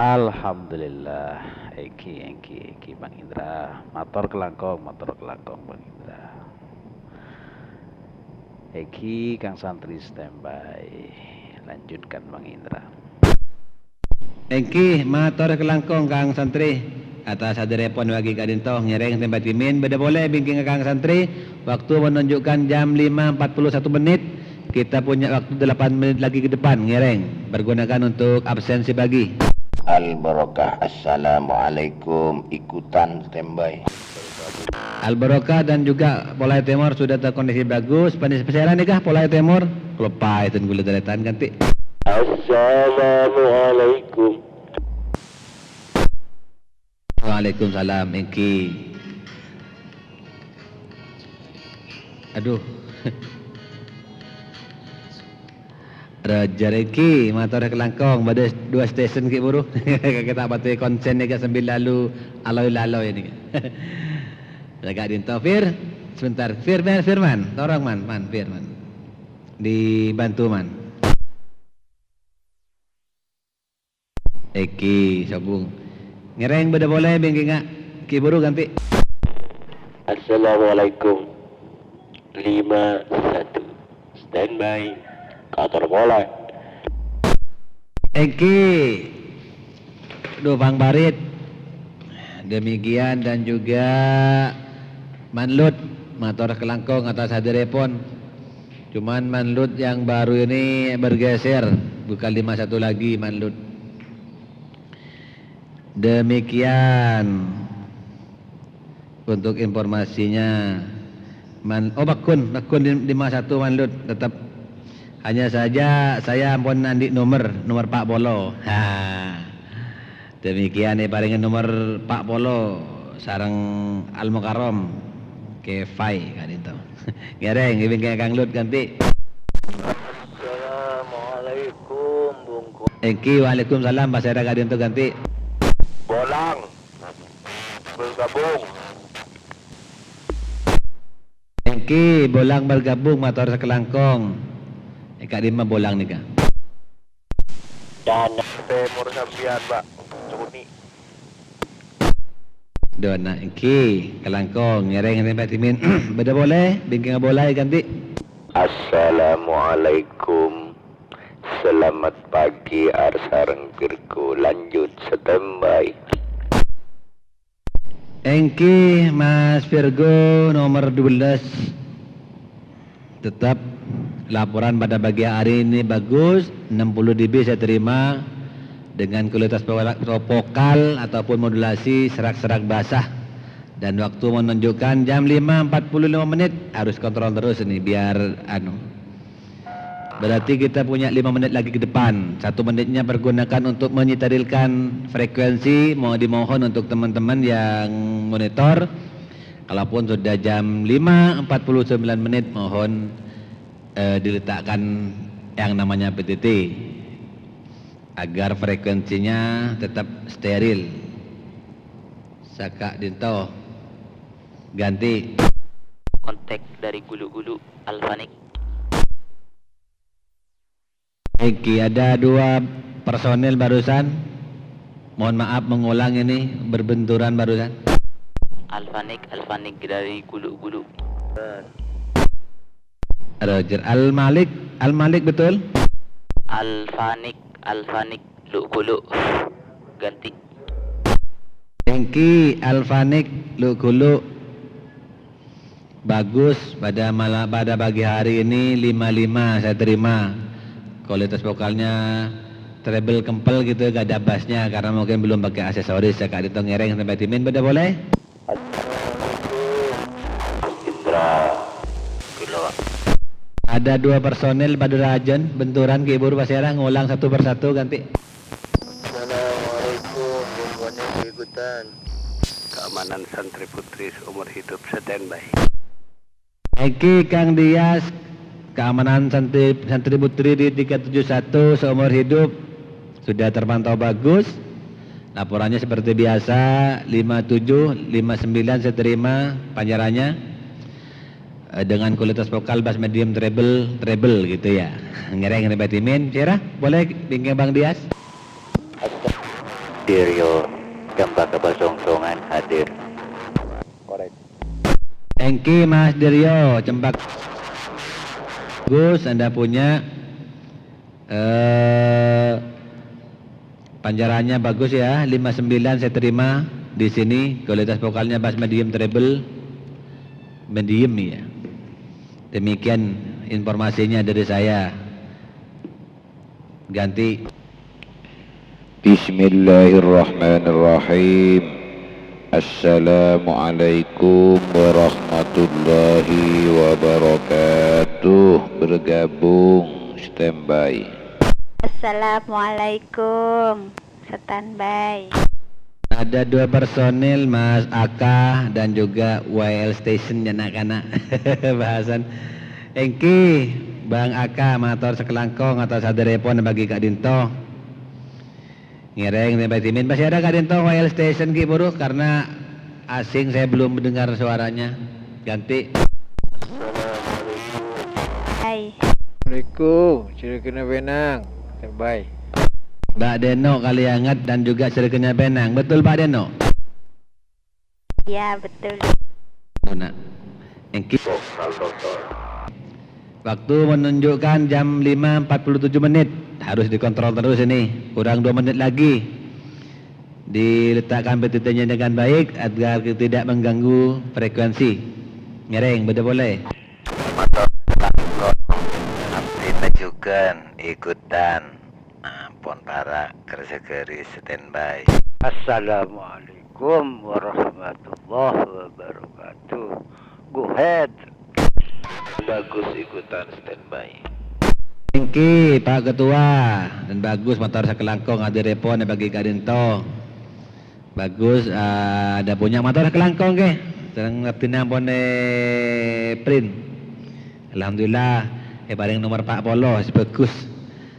Alhamdulillah. Eki Bang Indra. Motor kelangkong Bang Indra. Eki Kang Santri standby. Lanjutkan Bang Indra. Engki motor kelangkong Kang Santri atas hadirepon bagi Kak Dinto ngereng tempat timin beda boleh bingking Kang Santri, waktu menunjukkan jam 5:41 menit. Kita punya waktu 8 menit lagi ke depan ngereng bergunakan untuk absensi pagi. Al-Barakah. Assalamualaikum. Ikutan standby. Al-Barakah dan juga Polai Timur sudah terkondisi bagus. Penisiran nikah Polai Timur lupa itu gula deretan ganti. Assalamualaikum. Waalaikumsalam Engki. Aduh. Raja Reki motor kelangkong pada 2 stesen ki buru. Kita batui konsen ni ke sambil lalu aloi-aloi ni. Jaga Dinto Fir sebentar. Firman tolong man Firman dibantu man. Eki sabung ngereng beda boleh bingking ngak ki buru ganti. Assalamualaikum. 51 standby. Kantor bola. Eki Bang Barit demikian dan juga Manlut motor kelangkong atas hadirepon. Cuman Manlut yang baru ini bergeser bukan 51 lagi Manlut. Demikian untuk informasinya. Bakun 51 Manlut tetap. Hanya saja saya ampun nanti nomor Pak Bolo. Demikian paringan nomor Pak Polo sarang Al Mukarram ke Fai kan itu. Ngereng ibing ke Kang Lut ganti. Assalamualaikum bungku. Eki waalaikumsalam pasera kadin tu ganti. Bolang bergabung. Eki bolang bergabung motor sekelangkong. Eka lima bolang nih kak. Dan Timur Sampian Pak Cuni. Dona Eki kelangkong ngereng tempat timin. Beda boleh bingking boleh ganti. Assalamualaikum. Selamat pagi Arsareng Virgo. Lanjut standby. Engki Mas Virgo nomor 12. Tetap laporan pada pagi hari ini bagus, 60 dB saya terima dengan kualitas vokal ataupun modulasi serak-serak basah dan waktu menunjukkan jam 5.45 menit. Harus kontrol terus ini biar berarti kita punya 5 menit lagi ke depan. 1 menitnya pergunakan untuk menyetarilkan frekuensi. Mau dimohon untuk teman-teman yang monitor, kalaupun sudah jam 5.49 menit mohon diletakkan yang namanya PTT agar frekuensinya tetap steril. Saka Dinto ganti. Kontak dari gulu-gulu Alfanik. Eki ada 2 personil barusan. Mohon maaf mengulang ini berbenturan barusan. Alfanik dari gulu-gulu. Roger Al Malik betul? Alfanik gulu ganti. Engki Alfanik Gulu bagus pada pagi hari ini 55 saya terima. Kualitas vokalnya treble kempel gitu, gak ada bassnya karena mungkin belum pakai aksesoris. Saya kak ditong ngereng sampai timin, beda boleh? Indra Gilo. Ada 2 personil pada rajon benturan ke Ibu Pasera, ngulang satu persatu ganti. Assalamualaikum bungkunya ikutan. Keamanan santri putri seumur hidup standby. Eki Kang Dias keamanan santri putri di 371 seumur hidup sudah terpantau bagus. Laporannya seperti biasa 57, 59 saya terima panjarannya dengan kualitas vokal bass medium treble gitu ya. Ngereng batimin, Cira boleh bingkai Bang Dias. Diryo gambar kebasongsongan hadir. Korek. Engki Mas Diryo Cempak Gus, Anda punya panjarannya bagus ya, 59 saya terima di sini. Kualitas vokalnya bass medium treble medium ya. Demikian informasinya dari saya. Ganti. Bismillahirrahmanirrahim. Assalamualaikum warahmatullahi wabarakatuh. Bergabung standby. Assalamualaikum, standby. Ada 2 personil Mas Aka dan juga YL Station anak-anak. Bahasan Engki Bang Aka motor sekelangkong atau sadarepon bagi Kak Dinto. Ngereng sampai timin. Masih ada Kak Dinto YL Station Ki Buruh karena asing saya belum mendengar suaranya. Ganti. Hai. Assalamualaikum, Cirikina Benang, standby. Mbak Deno Kaliangat dan juga Cirikina Penang. Betul Pak Deno? Ya, betul. Nah, Engki. Waktu menunjukkan jam 5.47 menit. Harus dikontrol terus ini. Kurang 2 menit lagi. Diletakkan PTT-nya dengan baik agar tidak mengganggu frekuensi. Ngereng, beda boleh. Abdi majukan ikutan. Ampun para kerja-kerja standby. Assalamualaikum warahmatullahi wabarakatuh. Go ahead. Bagus ikutan standby. Engki Pak Ketua dan bagus motor sekelangkong ada repon bagi Kak Dinto. Bagus, ada punya motor kelangkong ke? Serang ngertina pun print. Alhamdulillah, paling nomor Pak Polo, bagus.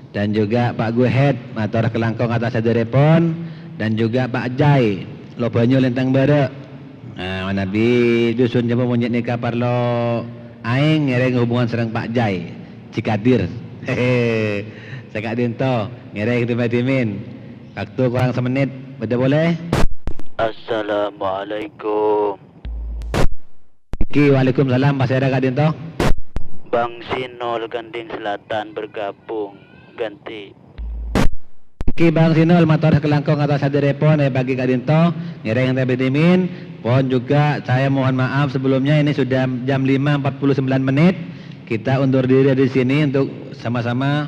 Dan juga Pak Guhead, motor kelangkong atas saderepon. Dan juga Pak Jai, lo banyu lentang barek. Nah, mana bi dusun jemput monyet nikah parlo aing ngereng hubungan serang Pak Jai, Cikadir. Hehe, saya dinto ngereng timin. Waktu kurang semenit, udah boleh? Assalamualaikum. Waalaikumsalam, Pak Sera Kak Dinto. Bang Sinol Ganding Selatan bergabung ganti. Bang Sinol motor kelangkong atau saderepon bagi Kak Dinto ngereng timin. Pohon juga saya mohon maaf sebelumnya, ini sudah jam 5.49 menit. Kita undur diri di sini untuk sama-sama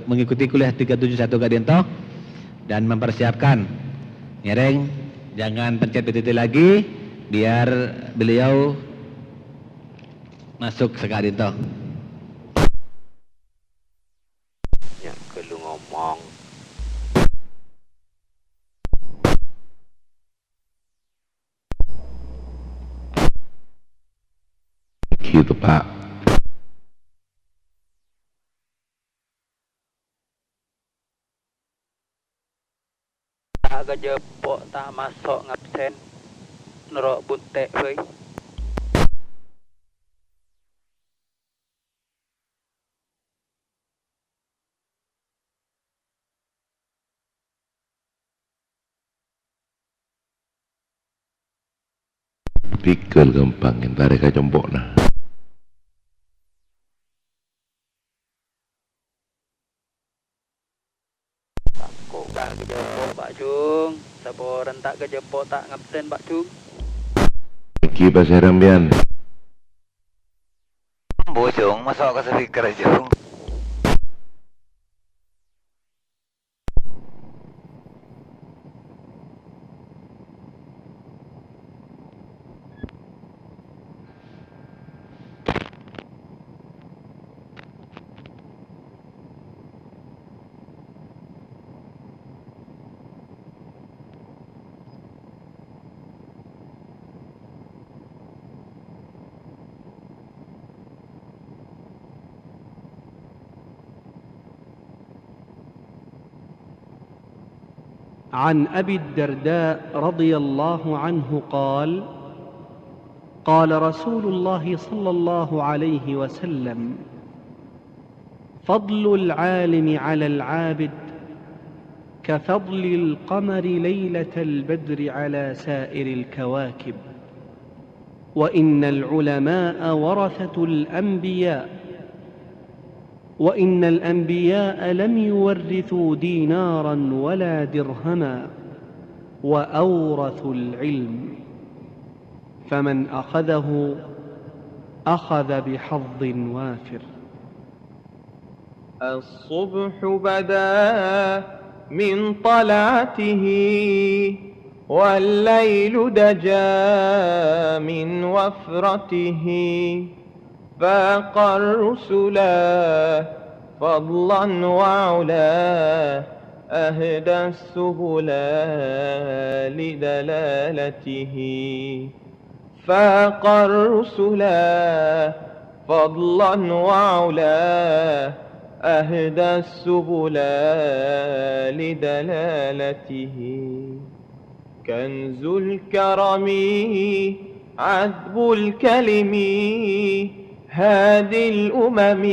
mengikuti kuliah 371 Kak Dinto dan mempersiapkan ngereng, jangan pencet PTT lagi biar beliau masuk ke Kak Dinto. Ya kelu ngomong. Gitu Pak. Tak kejepok tak masuk ngabsen. Nerok buntek weh. Pikir gampang, entar ka jombok nah. Kok tak kejepok Pak Jung. Saboran tak kejepok tak ngabsen Pak Jung. Iki bahasa Rambian. Bojong, masuk ke speaker Jung. عن أبي الدرداء رضي الله عنه قال: قال رسول الله صلى الله عليه وسلم: فضل العالم على العابد كفضل القمر ليلة البدر على سائر الكواكب، وإن العلماء ورثة الأنبياء، وإن الأنبياء لم يورثوا دينارا ولا درهما، وأورثوا العلم، فمن أخذه أخذ بحظ وافر. الصبح بدا من طلعته والليل دجا من وفرته، فاق الرسلا فضلا وعلا، أهدى السبل لدلالته، فاق الرسلا فضلا وعلا، أهدى السبل لدلالته، كنز الكرم عذب الكلم، هادي الأمم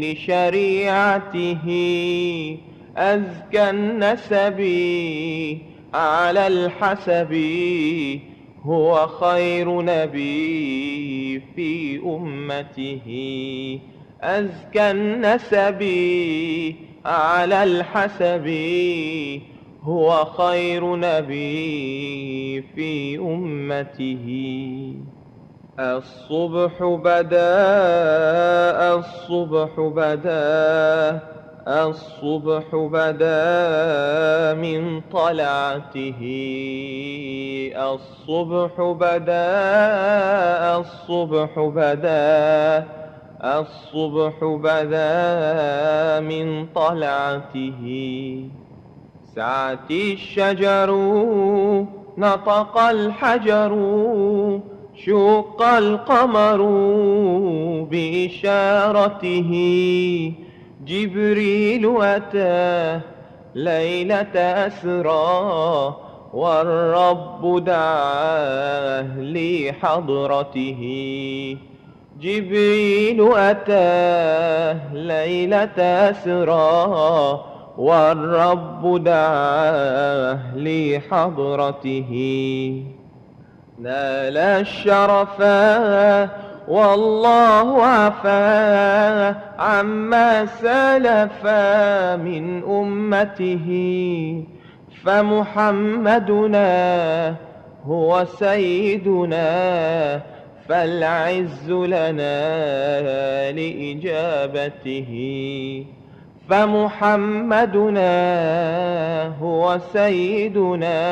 لشريعته، أزكى النسب على الحسب، هو خير نبي في أمته، أزكى النسب على الحسب، هو خير نبي في أمته. الصبح بدا الصبح بدا الصبح بدا من طلعته، الصبح بدا الصبح بدا الصبح بدا من طلعته، سعت الشجر نطق الحجر شق القمر بإشارته جبريل أتى ليلة أسرى والرب دعاه لحضرته جبريل أتى ليلة أسرى والرب دعاه لحضرته نال الشرفا والله عفا عما سلفا من أمته فمحمدنا هو سيدنا فالعز لنا لإجابته فمحمدنا هو سيدنا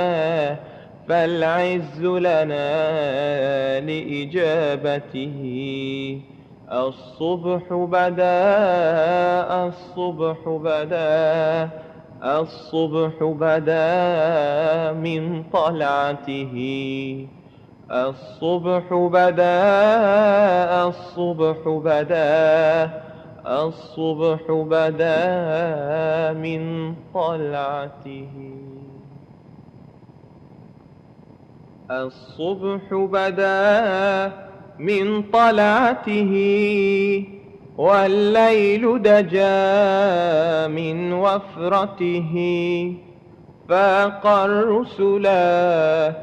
فالعز لنا لإجابته الصبح بدا الصبح بدا الصبح بدا من طلعته الصبح بدا الصبح بدا الصبح بدا من طلعته الصبح بدا من طلعته والليل دجا من وفرته فاق الرسلا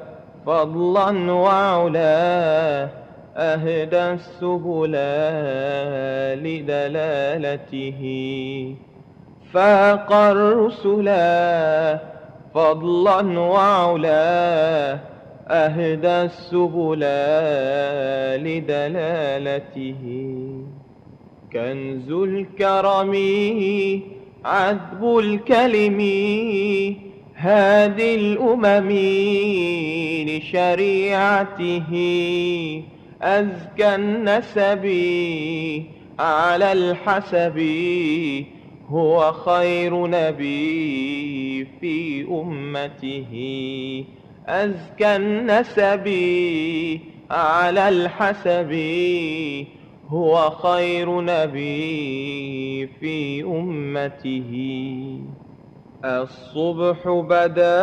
فضلا وعلا أهدى السبل لدلالته فاق الرسلا فضلا وعلا أهدى السبل لدلالته كنز الكرم عذب الكلم هادي الأمم لشريعته أزكى النسب على الحسب هو خير نبي في أمته أزكى النسب على الحسب هو خير نبي في أمته الصبح بدا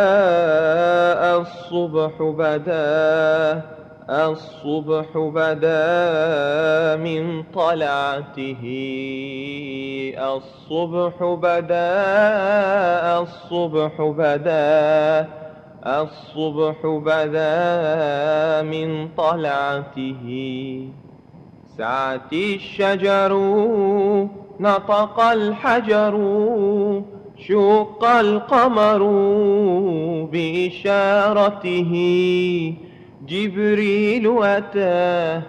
الصبح بدا الصبح بدا من طلعته الصبح بدا الصبح بدا الصبح بدا من طلعته سعت الشجر نطق الحجر شق القمر بإشارته جبريل أتى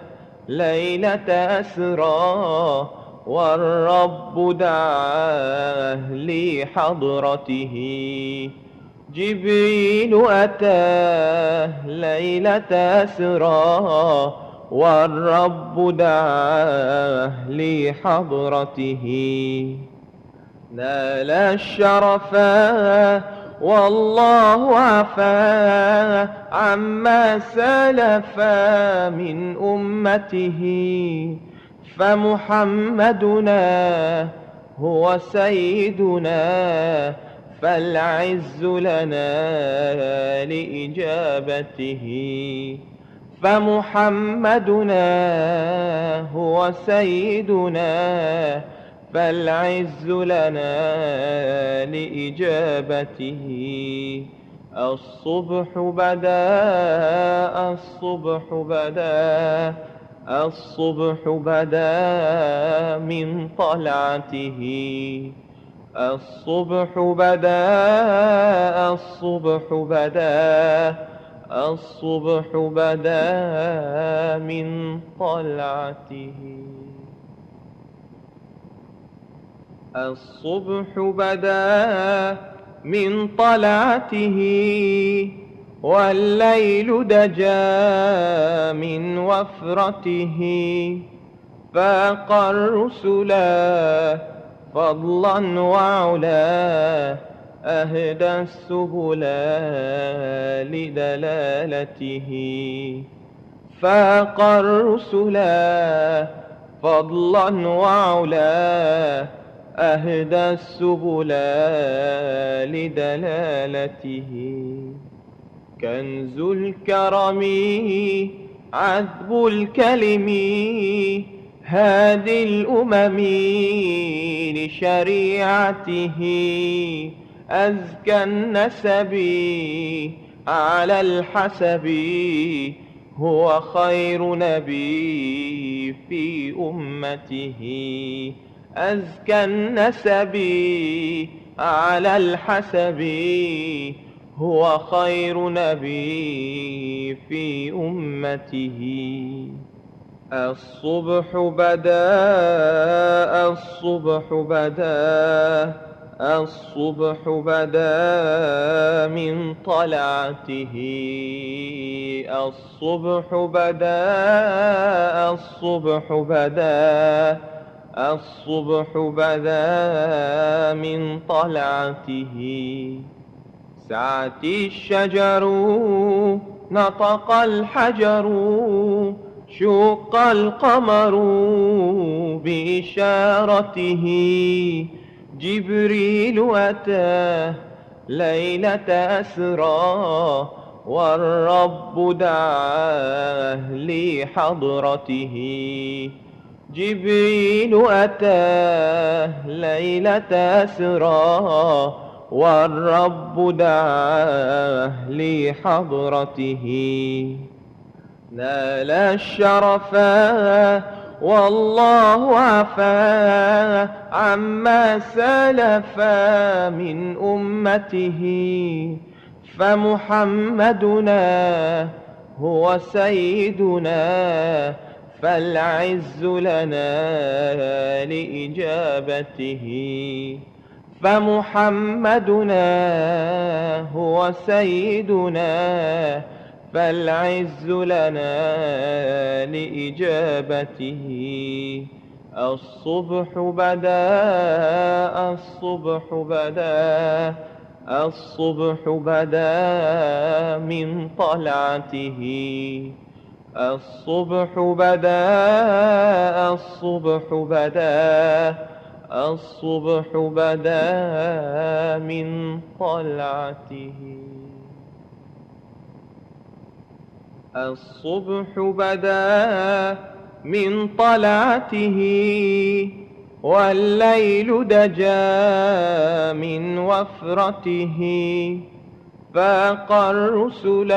ليلة أسرى والرب دعاه لحضرته جبريل أتى ليلة أسرى والرب دعاه لحضرته نال الشرفا والله عفا عما سلفا من أمته فمحمدنا هو سيدنا فالعز لنا لإجابته فمحمدنا هو سيدنا فالعز لنا لإجابته الصبح بدا الصبح بدا الصبح بدا من طلعته الصبح بدا الصبح بدا الصبح بدا من طلعته الصبح بدا من طلعته والليل دجا من وفرته فاق الرسلا فضلا وعلا أهدى السبل لدلالته فاق الرسل فضلا وعلا أهدى السبل لدلالته كنز الكرم عذب الكلم هادي الأمم لشريعته أزكى النسب على الحسب هو خير نبي في أمته أزكى النسب على الحسب هو خير نبي في أمته الصبح بدا الصبح بدا الصبح بدا من طلعته الصبح بدا الصبح بدا الصبح بدا من طلعته سعت الشجر نطق الحجر شق القمر بإشارته جبريل أتاه ليلة أسرى والرب دعاه لحضرته جبريل أتاه ليلة أسرى والرب دعاه لحضرته نال الشرفا والله عفا عما سلفا من أمته فمحمدنا هو سيدنا فالعز لنا لإجابته فمحمدنا هو سيدنا فالعز لنا لإجابته الصبح بدا الصبح بدا الصبح بدا من طلعته الصبح بدا الصبح بدا الصبح بدا من طلعته الصبح بدا من طلعته والليل دجا من وفرته فاق الرسل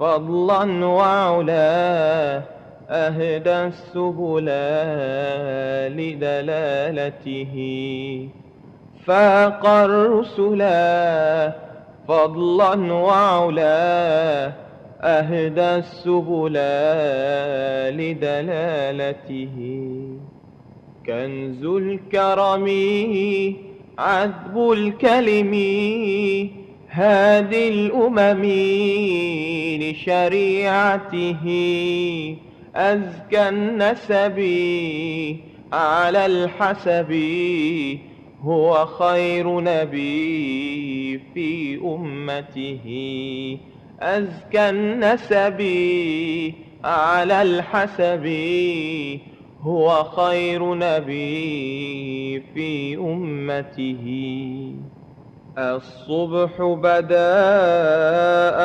فضلا وعلا أهدى السبل لدلالته فاق الرسل فضلا وعلا أهدى السبل لدلالته كنز الكرم عذب الكلم هادي الأمم لشريعته أزكى النسب على الحسب هو خير نبي في أمته أزكى النسب على الحسب هو خير نبي في أمته الصبح بدا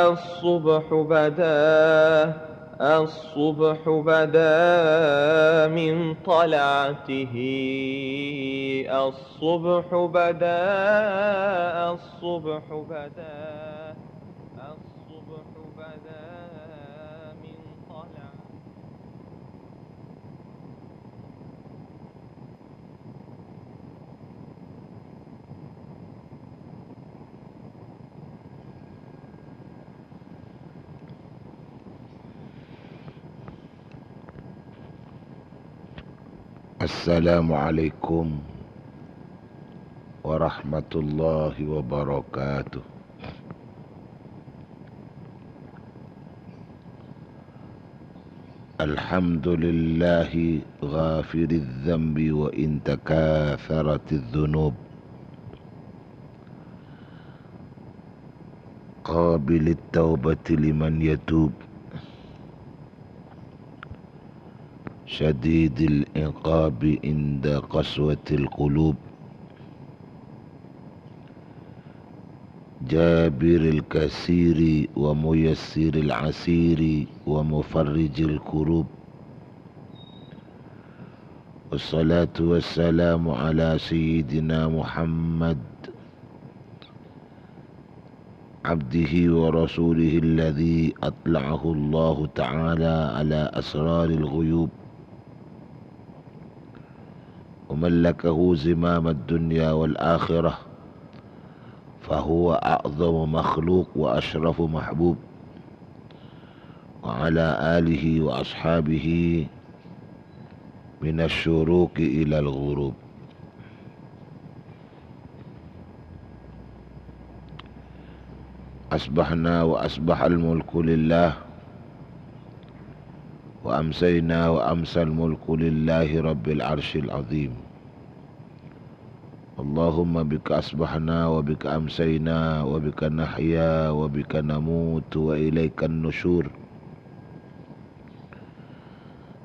الصبح بدا الصبح بدا من طلعته الصبح بدا الصبح بدا الصبح بدا من طلعته السلام عليكم ورحمة الله وبركاته. الحمد لله غافر الذنب وإن تكاثرت الذنوب قابل التوبة لمن يتوب شديد العقاب عند قسوة القلوب جابر الكثير وميسر العسير ومفرج الكروب والصلاة والسلام على سيدنا محمد عبده ورسوله الذي أطلعه الله تعالى على أسرار الغيوب وملكه زمام الدنيا والآخرة فهو أعظم مخلوق وأشرف محبوب وعلى آله وأصحابه من الشروق إلى الغروب. أصبحنا وأصبح الملك لله وأمسينا وأمسى الملك لله رب العرش العظيم. اللهم بك أصبحنا وبك أمسينا وبك نحيا وبك نموت وإليك النشور.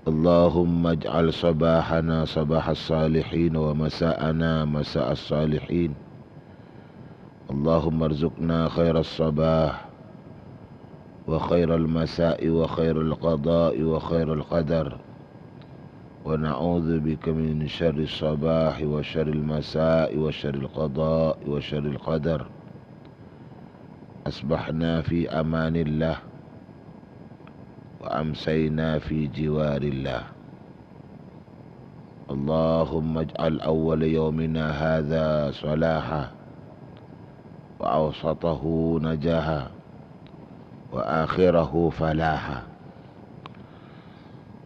اللهم اجعل صباحنا صباح الصالحين ومساءنا مساء الصالحين. اللهم ارزقنا خير الصباح وخير المساء وخير القضاء وخير القدر ونعوذ بك من شر الصباح وشر المساء وشر القضاء وشر القدر. أصبحنا في أمان الله وأمسينا في جوار الله. اللهم اجعل أول يومنا هذا صلاحا وأوسطه نجاحا وآخره فلاحا.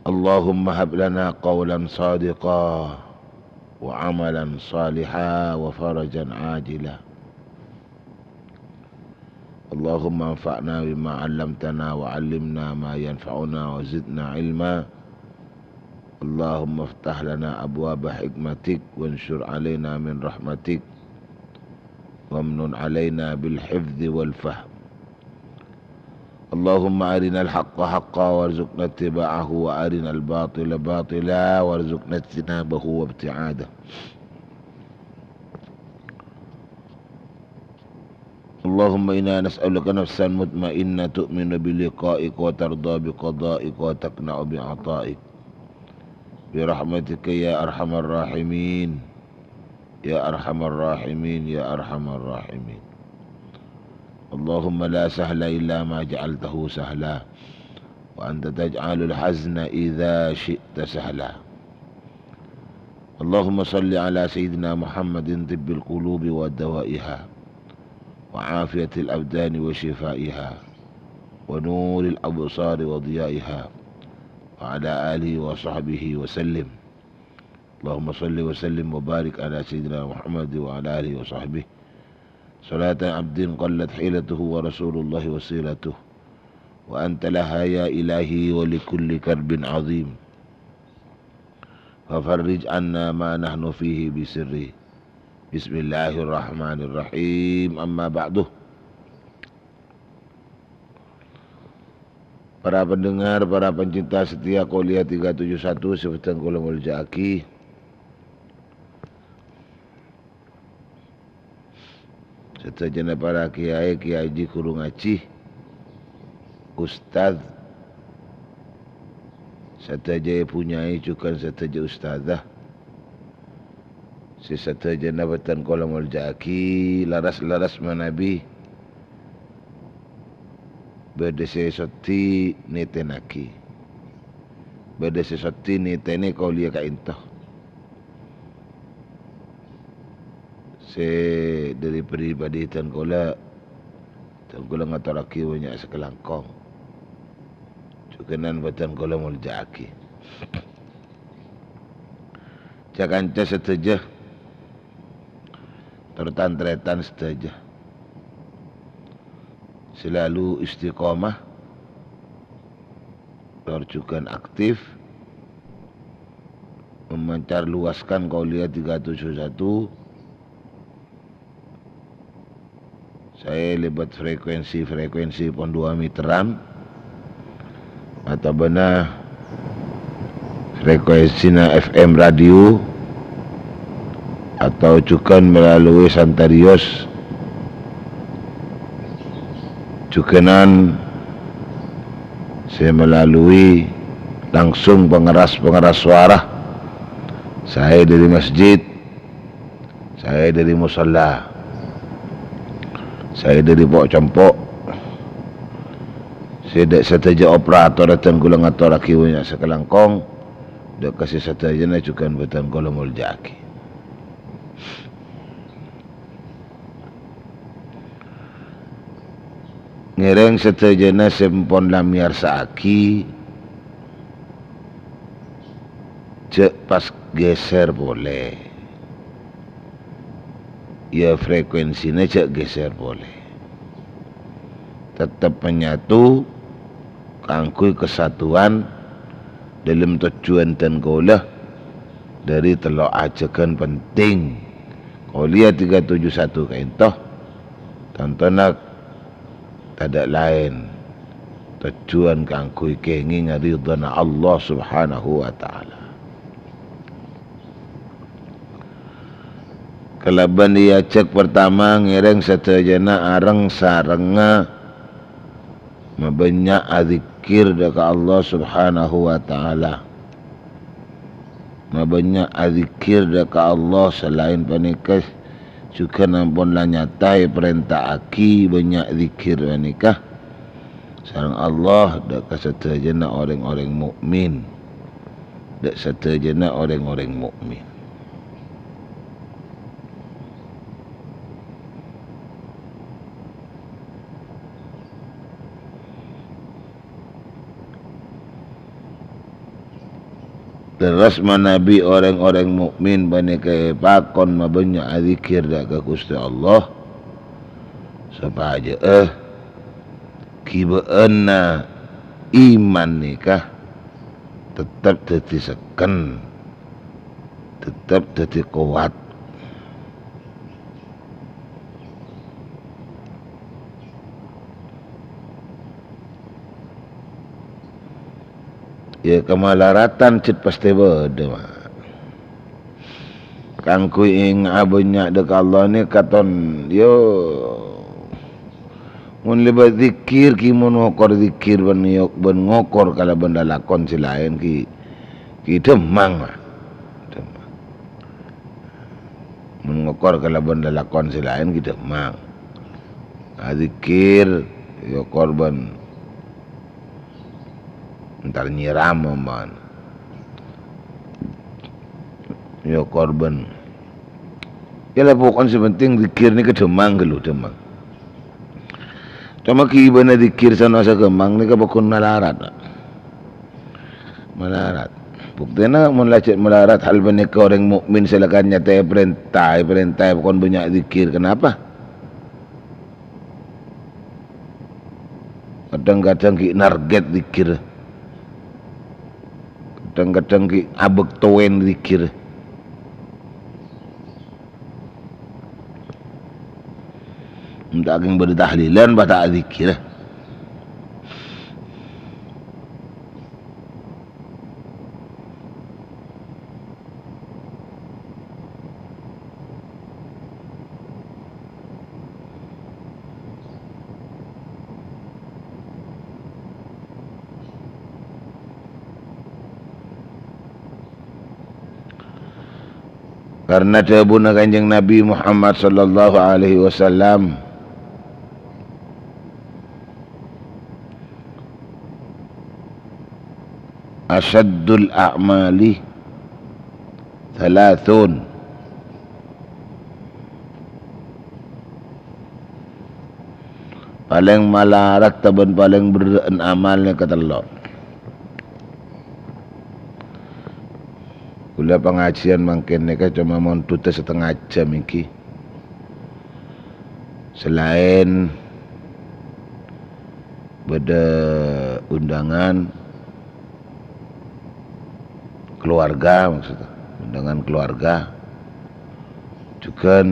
اللهم هب لنا قولا صادقا وعملا صالحا وفرجا عاجلا. اللهم انفعنا بما علمتنا وعلمنا ما ينفعنا وزدنا علما. اللهم افتح لنا أبواب حكمتك وانشر علينا من رحمتك وامنن علينا بالحفظ والفهم. اللهم أرنا الحق حقا وارزقنا اتباعه وأرنا الباطل باطلا وارزقنا اجتنابه وابتعاده. اللهم إنا نسألك نفسا مطمئنة تؤمن بلقائك وترضى بقضائك وتقنع بعطائك برحمتك يا أرحم الراحمين يا أرحم الراحمين يا أرحم الراحمين. اللهم لا سهل إلا ما جعلته سهلا وأنت تجعل الحزن إذا شئت سهلا. اللهم صل على سيدنا محمد طب القلوب ودوائها وعافية الأبدان وشفائها ونور الأبصار وضيائها وعلى آله وصحبه وسلم. اللهم صل وسلم وبارك على سيدنا محمد وعلى آله وصحبه صلاة عبد قلت حيلته ورسول الله وسيلته وأنت لها يا إلهي ولكل كرب عظيم ففرج عنا ما نحن فيه بسره. بسم الله الرحمن الرحيم. أما بعد. Para pendengar, para pencinta setia Qolia 371 Sifatan Qalamul Ja'aki, setajana para kiai kiai guru ngaji, ustaz, setaja punyai juga setaja ustazah, setajana Batan Qalamul Ja'aki, laras-laras manabi, berdese soti netenaki, berdese soti netene Qolia ka intoh. Dari pribadi Tengkola ngataraki banyak sekelangkong cukenan batan kola muljaki jakanca seteja tertantretan seteja selalu istiqomah terjukan aktif memancar luaskan Qolia 371 saya libat frekuensi pon 2 meteran atau benar frekuensinya FM radio atau juga melalui Santarios jukenan saya melalui langsung pengeras suara saya dari masjid, saya dari musalla, saya dari pok campok, saya dak sateja operator dan gulang atau laki banyak sekelangkong dak kasih sateja na juga betan kolomul jaki. Ngereng sateja na sempon lamiar saaki cek pas geser boleh ya frekuensinya cek geser boleh tetap menyatu kangkui kesatuan dalam tujuan dan golah dari telok ajakan penting Qolia 371 kaintoh tontonak tidak lain tujuan kangkui kengi ngaridana Allah subhanahu wa ta'ala. Kalaban dia cek pertama ngereng satajana arang sarenga mabanyak azikir deka Allah subhanahu wa ta'ala, mabanyak azikir deka Allah selain panikah juga nampun lah nyatai perintah aki banyak zikir panikah sareng Allah deka satajana orang-orang mukmin, dek satajana orang-orang mukmin. Terus manabi orang-orang mukmin bani kaya pakon mabanyak azikir dak ke Gusti Allah supaya kibaenna iman nikah tetap dadi seken, tetap dadi kuat. Ya kemalaratan cit pasti beda mah. Kangku ing abenya dek Allah ni katon yo mun lebat zikir ki mun ngokor zikir ben yok ben ngokor kala benda lakon si lain ki demang mah. Demang. Mun ngokor kala benda lakon si lain ki demang. Zikir yo korban ntar nyiram man ya korban ya lah pokoknya sepenting zikir ni kedemang gelu demang cuma kibana zikir sana sa kemang ni kabakun malarat buktinya melacak melarat hal benika orang mukmin silakan nyata perintah pokoknya banyak zikir. Kenapa? Kadang-kadang ki narget zikir, kadang-kadang ki abek towen zikir. Minta ageng berdahlilan bata zikir. Karena dawuhna Kanjeng Nabi Muhammad sallallahu alaihi wasallam, asyaddul a'mali thalathun, paling malarat taban paling berdaan amalnya ketelor. Kula pengajian mangkin nika cuma montute setengah jam iki. Selain beda undangan keluarga, maksudnya undangan keluarga, juga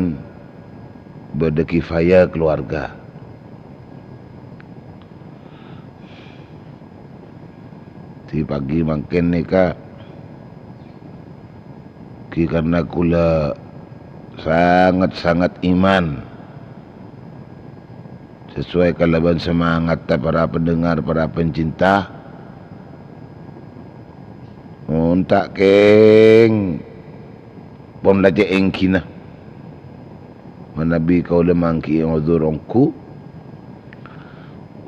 beda kifayah keluarga. Ti pagi makin nikah ki karena kula sangat-sangat iman sesuai kalaban semangat para pendengar, para pencinta untak keng pon laje engkina manabi kau lemangki uzur ongku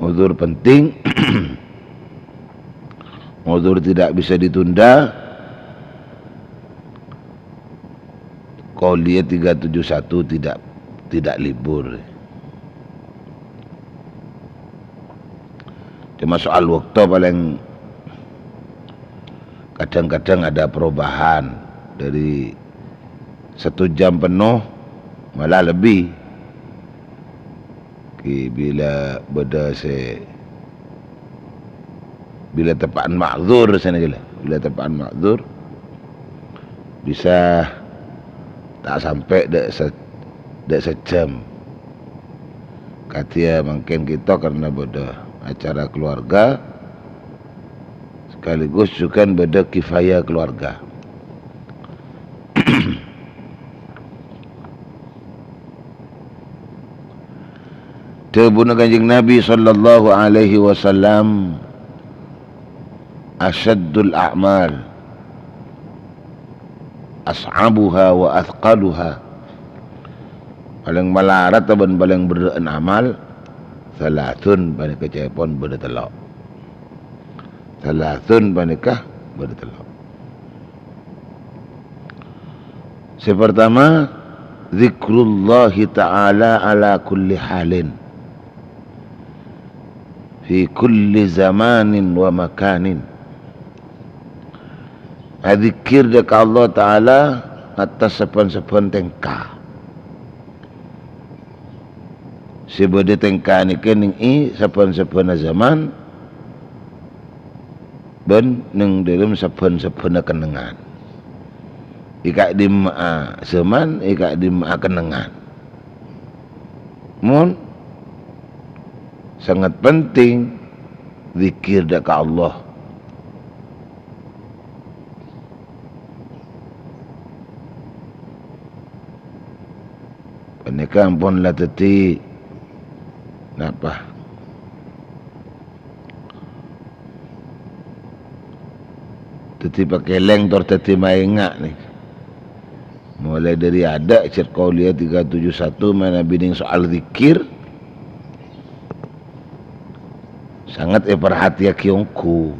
uzur penting uzur tidak bisa ditunda. Qauliyah 371 tidak libur. Cuma soal waktu paling kadang-kadang ada perubahan dari 1 jam penuh malah lebih. Bila beda bila tepaan ma'zur sana je lah. Bila tepaan ma'zur bisa tak sampai dek sejam. Katia mungkin kita karena beda acara keluarga sekaligus juga beda kifayah keluarga. Tebuna Kanjeng Nabi sallallahu alaihi wasallam asyaddul a'mal as'abuha wa athqaluha, paling malarat dan paling berat amal salatun panik kecepon berdelok, salatun panikah berdelok. Pertama zikrullah ta'ala ala kulli halin fi kulli zamanin wa makanin. Zikir dekat Allah Ta'ala atas sepan-sepan tengkah. Sebab tengkah ni kening sepan-sepan zaman ben neng dalam sepan-sepan kenangan. Ika di ma'a zaman, ika di ma'a kenangan. Mun sangat penting zikir dekat Allah. Nikah pun lah teti napa teti pakai leng tor teti maingak ni mulai dari ada Qauliyah 371 mana bining soal zikir sangat perhatian kiongku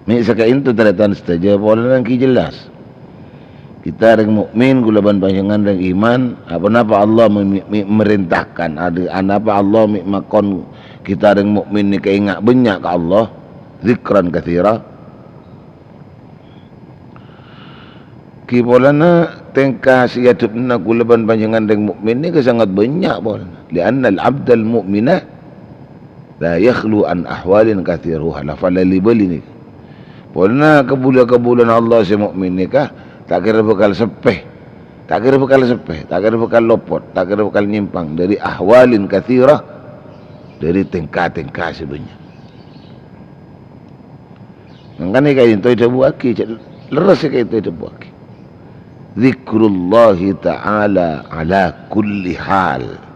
mi sakain tu teratan saja boleh nang ki jelas. Kita reng mukmin gulaban panjangan reng iman apa Allah merintahkan ada apa Allah makon kita reng mukmin ni keingat banyak ke Allah zikran katsira kibolana tengkah siatubna gulaban panjangan reng mukmin ni sangat banyak boleh lianna al-abdal mu'minah la yakhlu an ahwalin katsiruha la falali bali ni boleh kebulan Allah si mukmin ni kah tak kira bekal sepeh, tak kira bekal lopot, tak kira bekal nyimpang dari ahwalin katsirah, dari tingkah-tingkah sebenarnya. Makanya kayak itu ada buaki, leras kayak itu ada buaki. Zikrullah Ta'ala ala kulli hal.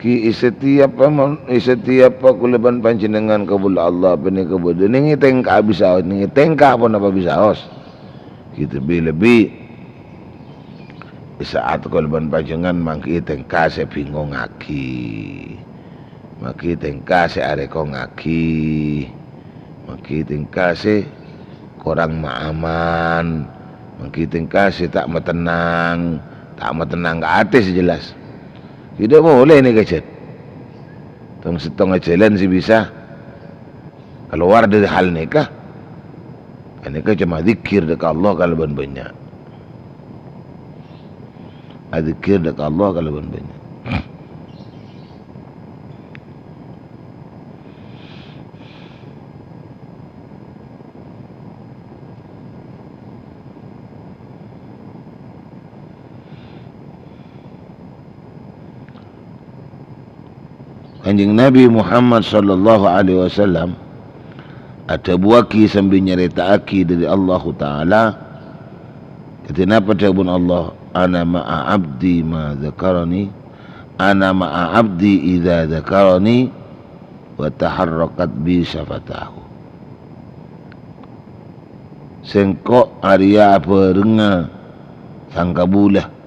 Ki setiap kulaban panjenengan kabul Allah bani kabul ningi tengkah bisa ningi tengkah pun apa bisa os kita lebih saat kulaban panjenengan mangki tengkah saya bingung ngaki maki tengkah saya areko ngaki maki tengkah saya kurang maaman maki tengkah saya tak metenang ke atas jelas. Tidak boleh ni kecil. Tong setengah jalan si bisa keluar dari hal nikah. Nikah cuma zikir dekat Allah kalau banyak. Zikir dekat Allah kalau banyak. Kanjeng Nabi Muhammad sallallahu alaihi wasallam ada buaki sambil nyeritaaki dari Allah Ta'ala kata napa tabun Allah ana ma'a abdi ma dzakarani ana ma'a abdi idza dzakarani wa taharrakat bi syafatahu sengkok Arya apa renga sangkabulah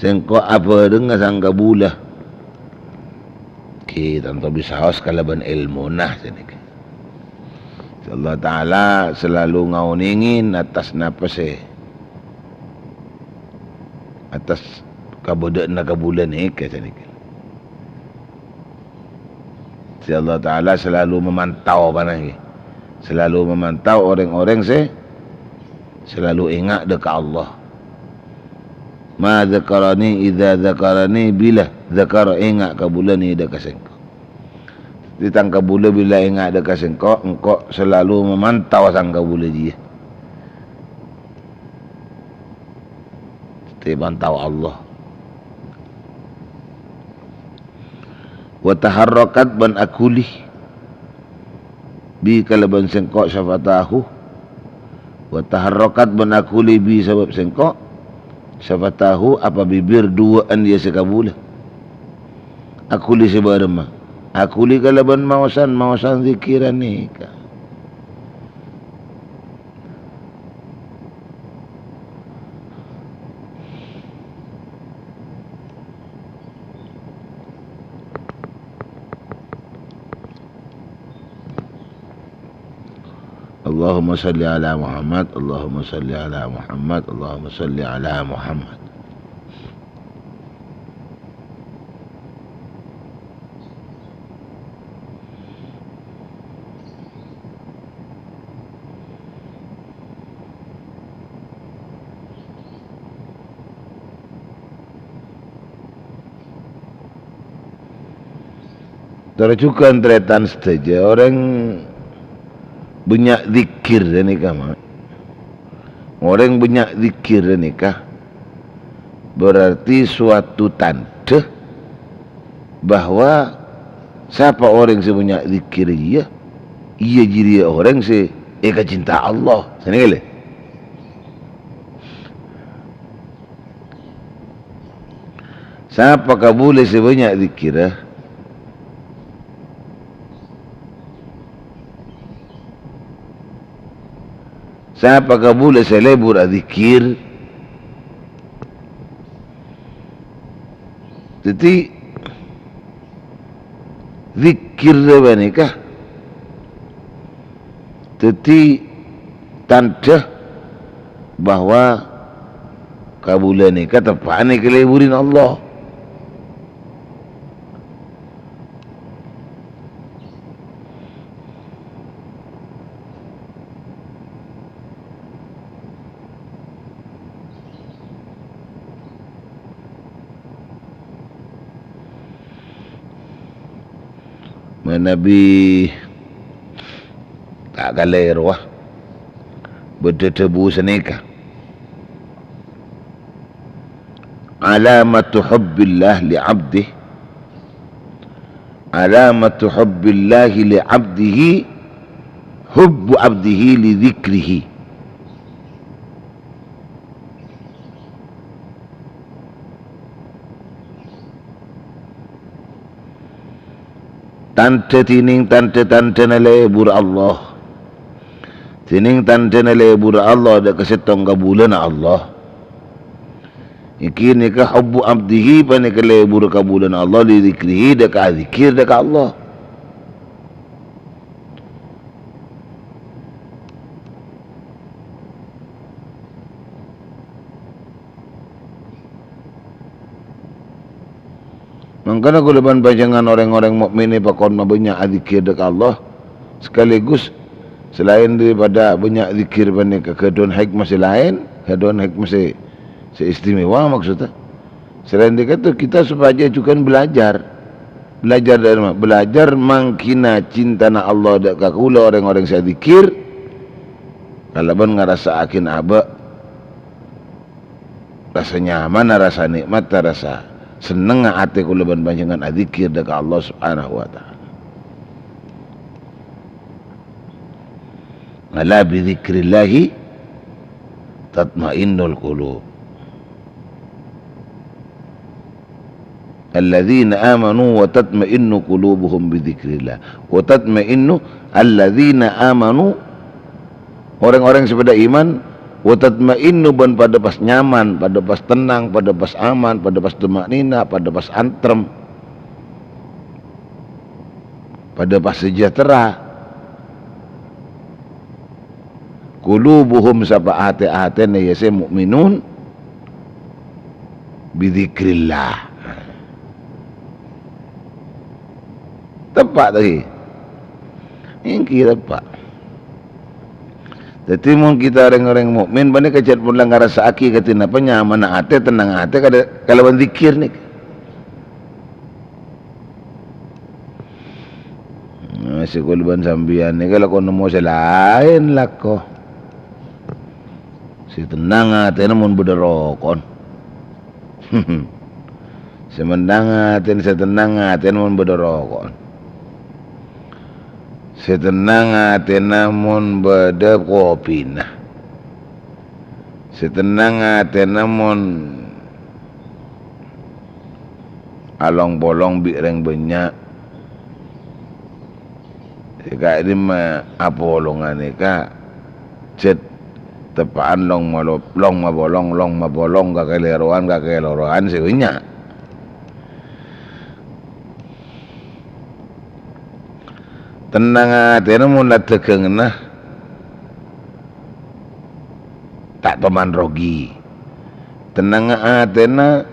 sengkok apa dengar sangka bulah kita tak bisa haus kalaban ilmu nah sini Allah Ta'ala selalu ngauningin atas napas atas kabudak na kabulan ke sini Allah Ta'ala selalu memantau panah selalu memantau orang-orang selalu ingat dekat Allah. Ma dzakarani idza dzakarani bila dzakara ingat kabulan ni dekat sengko. Ditang kabula bila ingat dekat sengko, engkau selalu memantau sang kabula dia. Dipantau Allah. Wa taharrakat ban akuli bi kalaban sengko syafatahu. Wa taharrakat ban akuli bi sebab sengko syafatahu apa bibir duaan dia sekabula. Akuli sebarema. Akuli kalaban mawasan zikiran ni. Allahumma salli ala Muhammad, Allahumma salli ala Muhammad, Allahumma salli ala Muhammad. Tercukan tretan saja orang banyak zikir nikah mah. Orang banyak zikir nikah berarti suatu tanda bahwa siapa orang sebanyak zikir ia jadi orang cinta Allah. Sini kali. Siapa kabuleh sebanyak zikir siapa kabul selebur zikir jadi zikir nikah jadi tanda bahwa kabulan nikah tepane keleburin Allah. Nabi tak galer wah berdebu senika alamatu hubbillah li'abdih alamatu hubbillah li'abdihi hubbu abdihi li dhikrihi. Tante tining tante na lebur Allah. Tining tante na lebur Allah da kasetong kabulan Allah. Iki ni ka hubbu abdihi pa ni ka lebur kabulan Allah li zikrihi da ka zikir da ka Allah. Mangkana kulaban bajangan orang-orang mukmin ni pakon banyak zikir dekat Allah sekaligus selain daripada banyak zikir banyak kedon hikmah lain, kedon hikmah seistimewa maksudnya. Selain itu kita supaya juga belajar dari mana? Belajar mangkina cinta na Allah dak kakula orang-orang saya zikir kalaban ngerasa akin aba rasa nyaman, rasa nikmat, rasa seneng ati kula ban panjenengan adzikir dekat Allah Subhanahu wa taala. Ala bi dzikrillah tatmainnul qulub. Alladzina amanu wa tatmainnu qulubuhum bi dzikrillah. Wa tatmainnu alladzina amanu, orang-orang sepada iman, wa tatmainnu ban pada pas nyaman, pada pas tenang, pada pas aman, pada pas tumaknina, pada pas antrem, pada pas sejahtera. Qulubuhum sapa ate-atene yase mukminun bi dzikrillah. Tepat tadi. Ini tepat. Jadi mun kita orang-orang mukmin bani kacat pun lang rasa aki katina apa nyaman ate tenang ate kalau zikir nih. Masih kulban sambian nih kalau kau nemu selain lah ko. Si tenang ate namun berderokon. Semendang ate setenang ate namun berderokon. Setenang hati namun beda kopi nah. Setenang hati namun along bolong bireng banyak. Jika ini mah apa bolongan ni kak? Cet tepaan long mabolong kakeleroan sebenarnya. Tenang hati namun nak tekeng nah tak teman rogi. Tenang hati na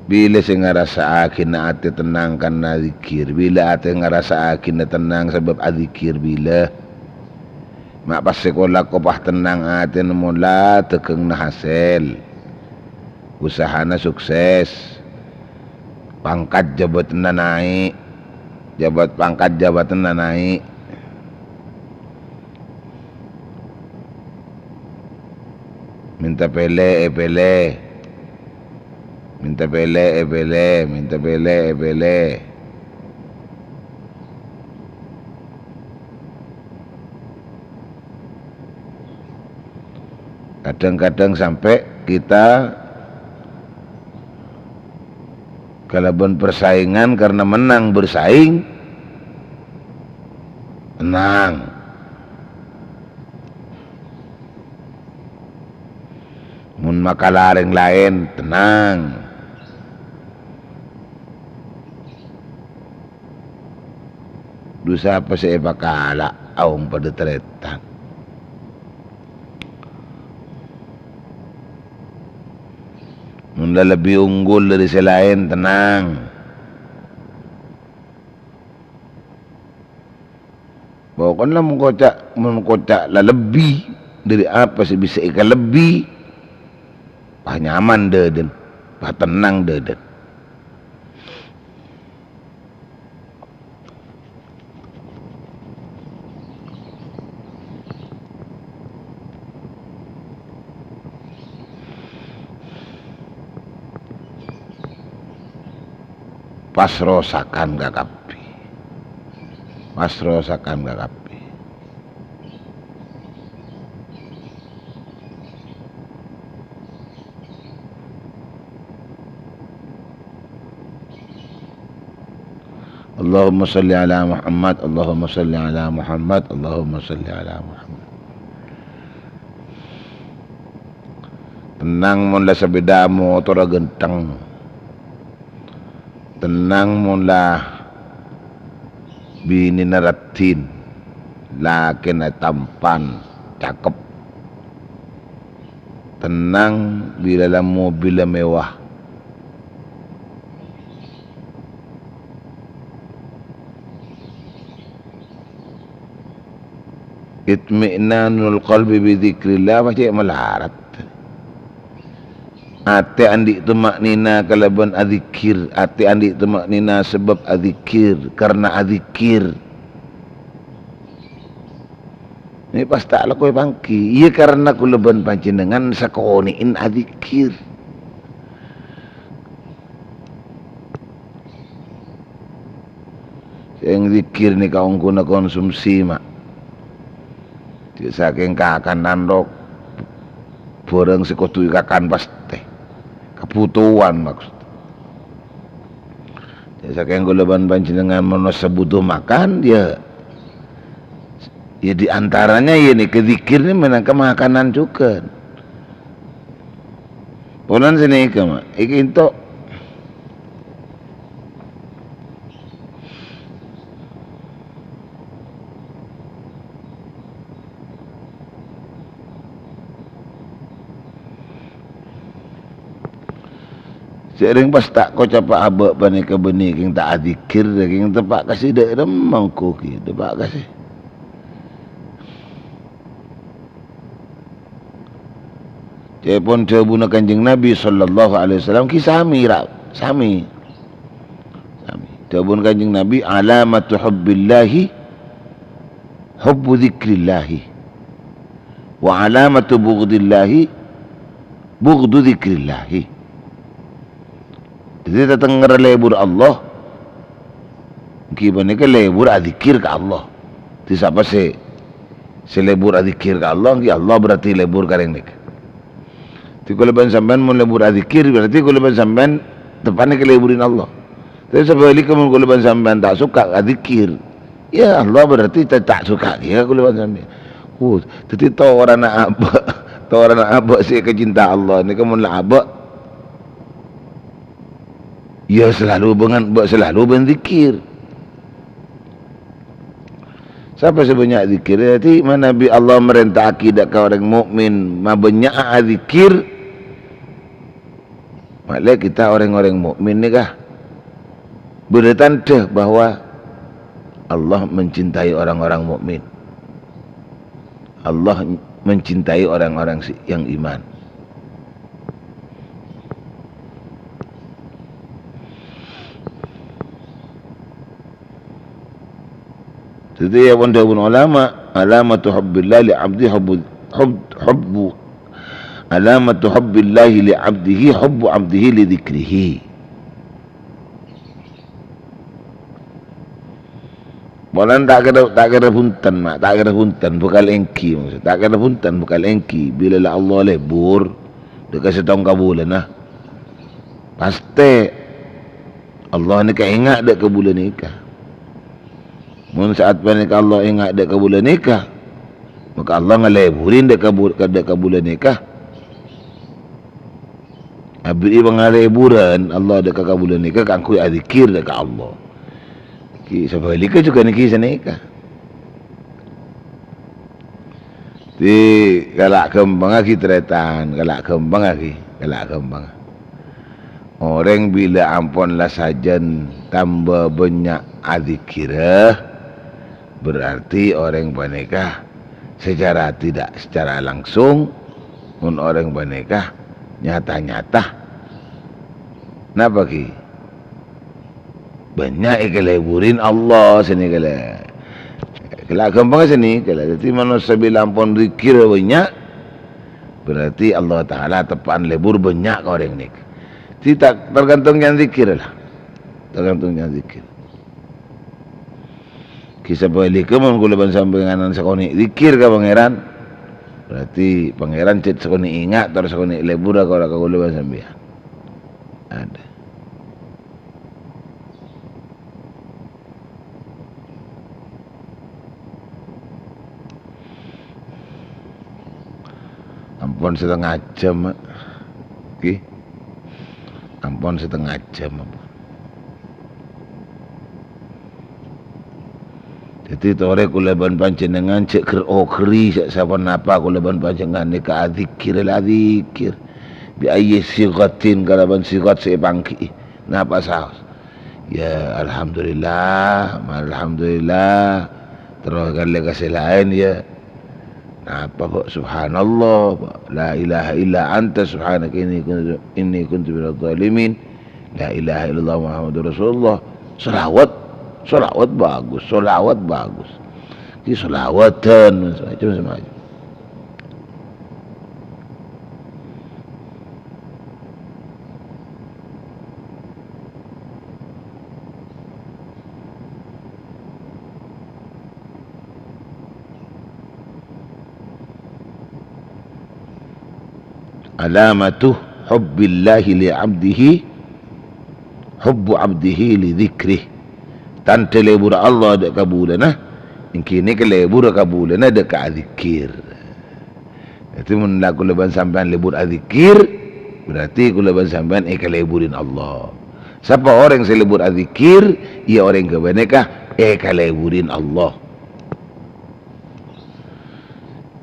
bila saya ngerasa akin na ate tenang karena zikir, bila ate ngerasa akin na tenang sebab adzikir, bila mak pas sekolah ko pah tenang ate mula tekeng na hasil, usaha na sukses, pangkat jabatan na naik, pangkat jabatan na naik. Minta pele. Minta pele. Kadang-kadang sampai kita kalau persaingan karena menang bersaing, tenang. Mun makalareng lain, tenang. Dosa apa saya bakala aung pada teretan. Mula lebih unggul dari selain, tenang. Pokoknya mengkocak lah lebih dari apa sih bisa ikan lebih. Pah nyaman deden, pah tenang deden. Pasrosakan gakapi. Allahumma salli ala Muhammad, Allahumma salli ala Muhammad, Allahumma salli ala Muhammad. Tenang mula sabeda motor genteng. Tenang mula bini naratin, laki na tampan, cakep. Tenang bila dalam mobil mewah. itmi'nanul qalbi bi dzikrillah macam melarat. Ate andi tumak nina kalaban adzikir, ate andi tumak nina sebab adzikir, karena adzikir. Ini pas tak lakoi pangki, iya karena kulaban panjenengan sakoniin adzikir. Yang zikir ni kau guna konsumsi mak. Dia saking kakan nandok, boreng sekotui kakan pasti. Kebutuhan maksud. Dia saking kulaban panjenengan manusia butuh makan, dia ya di antaranya ya nih kezikir ni menangkap makanan juga. Punan sini ke mak, iki into sering pas tak kau capak abak bani ke beni king tak adzikir king tepak kasih dak remang ko ki tepak kasih. Cepon jawabuna Kanjeng Nabi sallallahu alaihi wasallam ki sami. Jawabun Kanjeng Nabi alamatu hubbillahi hubbu dzikrillahi wa alamatu bughdillahi bughdu dzikrillahi. Jadi datang ngerelebur Allah, gimana ke lebur adzikir ke Allah. Di siapa se lebur adzikir ke Allah, ki Allah berarti lebur kareng nek. Ti kalau ban sampean mun lebur adzikir berarti kalau ban sampean tepane ke leburin Allah. Tapi sebaliknya mun kalau ban sampean tak suka adzikir, ya Allah berarti tak suka dia kalau ban sampean. Jadi tahu orang nak apa sih kecinta Allah ni kamu lah apa. Ya selalu berzikir. Siapa sebanyak zikir? Jadi mana Nabi Allah merintah akidah ke orang mukmin, banyak zikir. Malah kita orang-orang mukmin ni kah bertanda bahwa Allah mencintai orang-orang mukmin. Allah mencintai orang-orang yang iman. Jadi ya wanda ulama alamatu hubbillah li 'abdi hubbu alamatu hubbillah li 'abdihi hubbu 'abdihi li dzikrihi. Bolan tak kira punten mak, tak kira punten bukan engki maksud. Tak kira punten bukan engki bila la Allah lebur dekat setahun kabulan nah. Pasti Allah ni ingat dak ke bulan nikah. Mun saat panika Allah ingat dak ke bulan nikah, maka Allah ngaleburin dak ke bulan nikah. Abi ngaleburan Allah dak ke bulan nikah kan ku adzikir dak Allah. Ki sebaliknya juga niki nikah. Di galak kembang lagi tretan, galak kembang lagi. Orang bila ampunlah sajan tambah banyak adzikirah berarti orang bernikah secara langsung mun orang bernikah nyata-nyata napa ki banyak ikeleburin Allah sini kala gampang sini kala jadi manusia bila ampun zikir banyak berarti Allah Ta'ala tepan lebur banyak orang nikah. Tidak tergantung yang zikir lah, tergantung yang zikir. Kisah balik kemun kulaban sampenganan sakoni zikir ka pangeran berarti pangeran cet sakoni ingat terus sakoni lebur ka ora ka kulaban sampean ada. Ampun setengah jam okay. Ampun setengah jam ampun. Jadi tore kulaban panjenengan cek keri siapa napa kulaban panjenengan ni ka adzikir bi ayyi sigatin kalaban sigat sepangki napa saos ya alhamdulillah terus kali kasih lain ya Apa Pak? Subhanallah Pak. La ilaha illa anta subhanaka inni kuntu minadh dhalimin. La ilaha illallah Muhammadur Rasulullah. Solawat bagus, solawat bagus. Ini solawatan macam-macam. Alamatu hubbillahi li'abdihi hubbu abdihi li dhikrih. Tante lebur Allah dek kabulana ingkini ke lebur kabulana dek azikir. Itu mun laku leban sampean lebur azikir berarti ku leban sampean keleburin Allah. Siapa orang yang lebur azikir ia orang kebaneka keleburin Allah.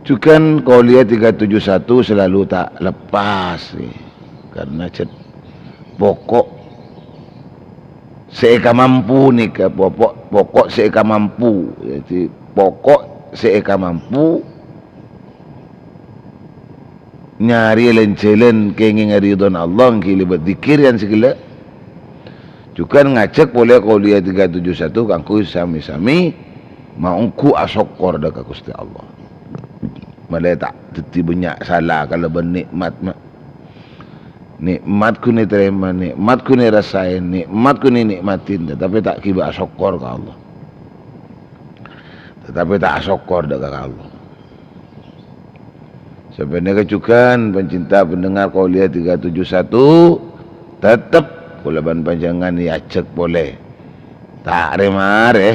Cukan Qauliyah 371 selalu tak lepas karena pokok seeka mampu ni ke pokok seeka mampu. Jadi pokok seeka mampu nyari lencelen kenging ridon Allah ki libat zikir yang segala. Cukan ngacek boleh Qauliyah 371 kangku sami-sami maungku asokor dak Gusti Allah. Malay tak teti banyak salah kalau bernikmat mak. Nikmat ku ni terima, nikmat ku ni rasain, nikmat ku ni nikmatin, tetapi tak kiba syukur ke Allah. Tetapi tak syukur dekat Allah. Sebenarnya kecukan pencinta pendengar Qauliyah 371 tetap kulaban panjangan ni acek boleh. Tak remare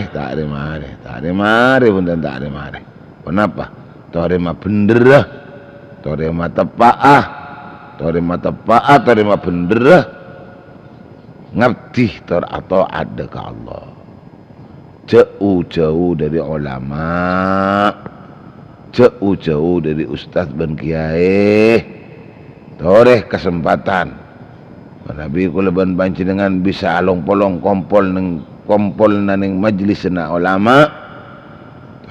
pun dan tak remare. Kenapa? Torema penderah, torema tepa'ah, torema penderah, ngerti atau ada ke Allah. Jauh-jauh dari ulama, jauh-jauh dari ustaz dan kiai, toreh kesempatan. Nabi kuleban banci dengan bisa along polong kompol nang majlis na ulama.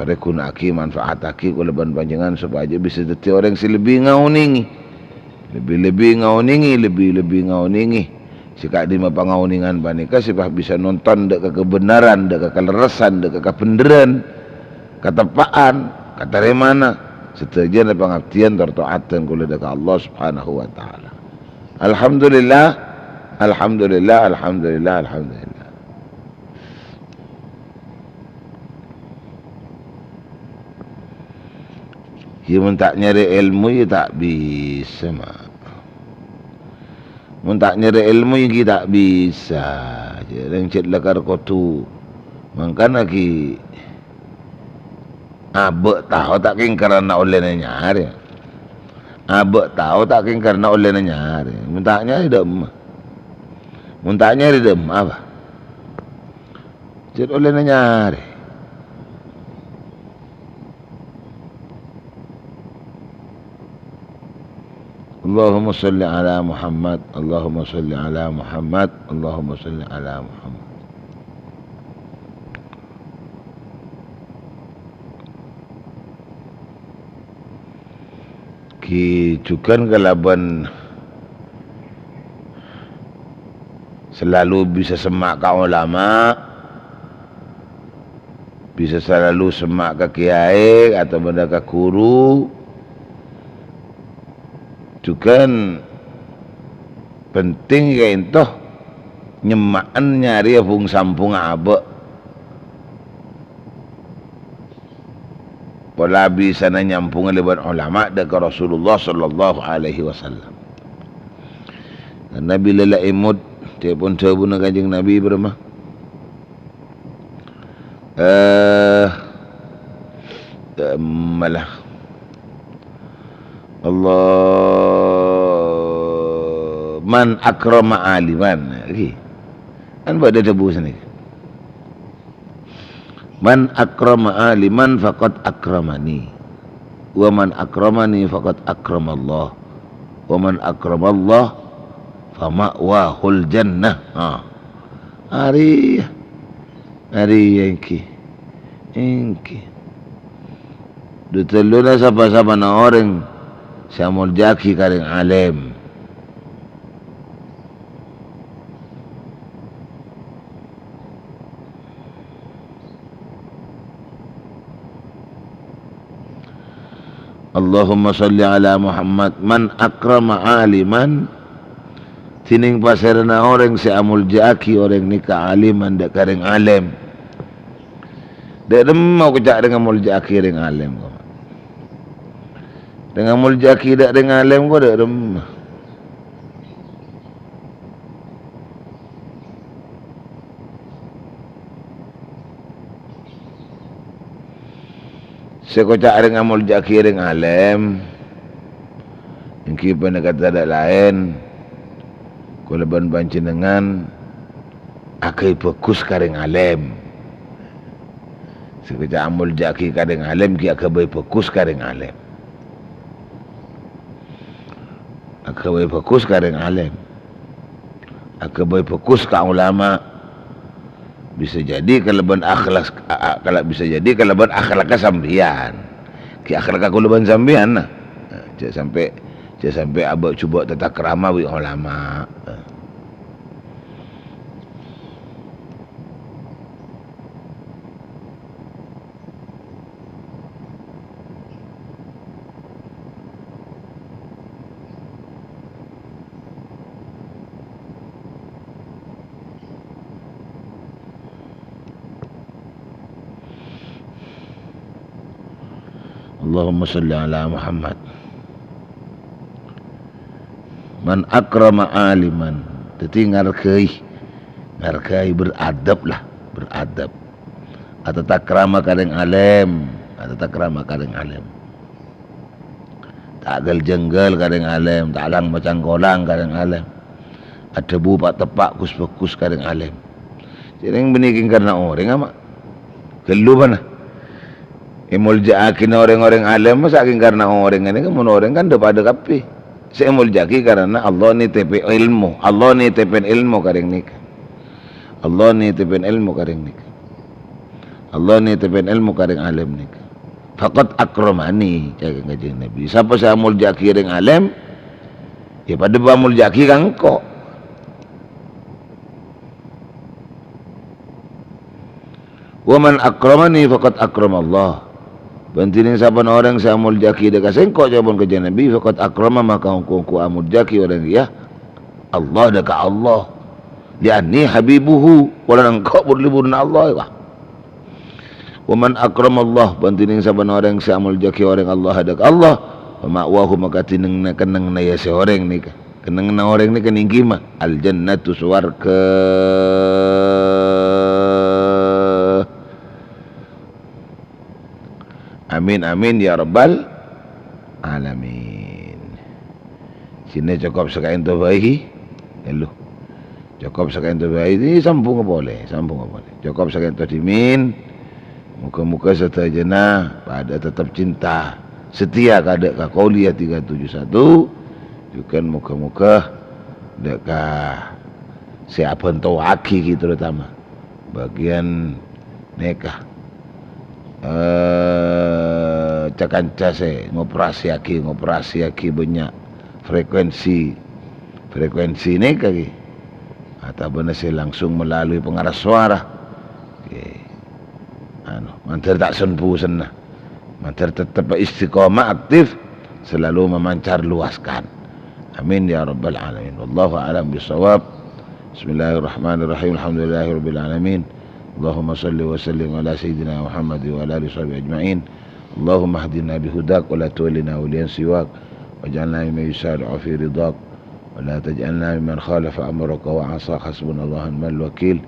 Ada kuna aki manfaat aki kuleban panjangan supaya bisa jadi orang si lebih ngauningi, lebih ngauningi. Sikak di mapangauningan panika sipah bisa nonton dek kebenaran, dek kelerasan, dek kependeran, ketepaan, kata remana. Setujuan pengabdian tertaatan kula dek Allah Subhanahu wa taala. Alhamdulillah. Dia mun tak nyari ilmu ya tak bisa mak. Mun tak nyari ilmu ya tak bisa. Jadi cek lekar kotu. Mangkana ki abek tahu tak king karena oleh nyari. Abek tahu tak king karena oleh nyari. Mun tak nyari dem. Mun tak nyari dem apa? Cek oleh nyari. Allahumma salli ala Muhammad, Allahumma salli ala Muhammad, Allahumma salli ala Muhammad. Kicukan kalaban selalu bisa semak ke ulama, bisa selalu semak ke kiai atau benda ke guru. Cukan penting kayak itu nyemaan nyari fung sampung abe pola bisa nyampung leban ulama dekat Rasulullah sallallahu alaihi wasallam. Nabi lala imut dia pun sabun kanjeng Nabi bermah malah Allah man akrama aliman lagi kan pada debu sini man akrama aliman faqad akramani wa man akramani faqad akramallah wa man akramallah fama'wahul jannah. Hari yang ki Dutelu na sapa-sapa na orang samul jaki karing alim. Allahumma salli ala Muhammad. Man akrama aliman, tining pasir na orang si amul jaki orang ni ka aliman dak karing alim. Dak dem mau kecak dengan amul jaki ring alim ko. Dengan amul jaki dak ring alim ko dak dem. Sekocak ring amul jaki ring alim. Ingki pun kata dak lain. Kulaban panjenengan akai fokus karing alim. Sekocak amul jaki karing alim ki akai fokus karing alim. Akai fokus karing alim. Akai fokus ka ulama. Bisa jadi kelebihan akhlak, kalau bisa jadi kelebihan akhlaknya sambian, ki akhlak aku lebihan sambian nah, jangan sampai abang cuba tata kerama wi ulama. Allahumma salli ala Muhammad. Man akrama aliman, teti ngarkai beradab lah, beradab. Atau takrama kadang alim, atau takrama kadang alim. Tak gel-jenggal kadang alim, tak lang macam kolang kadang alim. Ada bupak tepak kus-kus kadang alim. Jadi yang benikin karena orang ama gelu mana? Imul jaki orang-orang alim saking karena orang ini kan orang kan daripada kapi. Seimul jaki karena Allah ni tepen ilmu. Allah ni tepen ilmu karing nik. Allah ni tepen ilmu karing nik. Allah ni tepen ilmu karing alim nik. Faqad akramani cakap kanjeng Nabi. Siapa seimul jaki ring alim? Ya pada bamul jaki kan kok. Wa man akramani faqad akramallah. Bantining saban orang sa amul jaki dekat sengkok jawabon ke Nabi faqad akrama maka ku amul jaki orang ya Allah dekat Allah lianni habibuhu wala engkau berlibun Allah wah. Wa man akramallah bantining saban orang sa amul jaki orang Allah dekat Allah wa ma'wahu maka tineng na keneng na ya seorang ni keneng na orang ni keninggi mah al jannatu swarga. Amin amin ya rabbal alamin. Sini cukup sekian tu baik. Hello. Cukup sekian tu baik. Ini sambung boleh, sambung boleh. Cukup sekian tu dimin. Muka-muka serta jenah pada tetap cinta setia kada ka Qauliyah 371. Juga muka-muka dekat siapa tahu aki terutama bagian nikah. Cakanca saya ngoperasi aki banyak frekuensi ini kaki atau benar saya langsung melalui pengarah suara mantar tak senpu senah mantar tetap istiqamah aktif selalu memancar luaskan amin ya rabbal alamin wallahu a'lam bissawab. Bismillahirrahmanirrahim alhamdulillahirabbil alamin. اللهم صل وسلم على سيدنا محمد وعلى آله وصحبه أجمعين. اللهم اهدنا بهداك ولا تولنا وليا سواك واجعلنا ممن يسارع في رضاك ولا تجعلنا ممن خالف أمرك وعصى حسبنا الله ونعم الوكيل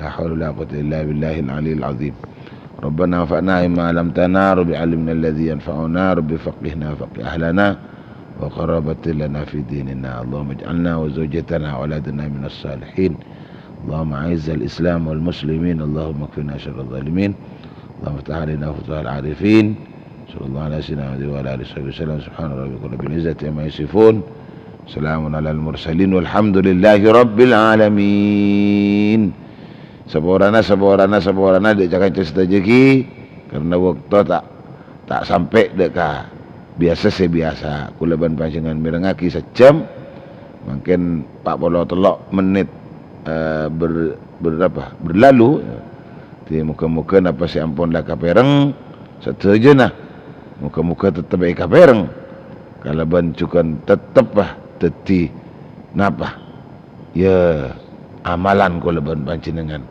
لا حول ولا قوة إلا بالله العلي العظيم. ربنا انفعنا بما علمتنا رب علمنا الذي ينفعنا رب فقهنا فقه أهلنا وقرابة لنا في ديننا. اللهم اجعلنا وزوجتنا وأولادنا من الصالحين. اللهم أعز الإسلام والمسلمين. اللهم اكفنا شر الظالمين. اللهم افتح علينا فتوح العارفين. صلى الله على سيدنا محمد وعلى آله وصحبه وسلم. سبحان ربك رب العزة عما يصفون. سلام على المرسلين والحمد لله رب العالمين. Seborana dia jangan cerita lagi karena waktu tak sampai deka biasa sebiasa kulaban panjangan mirengaki sejam mungkin 40 menit berlalu di muka-muka napa si ampun lah kapereng setuju nah muka-muka tetap baik kapereng kalau bancukan tetap lah teti napa ya amalan kulaban panjenengan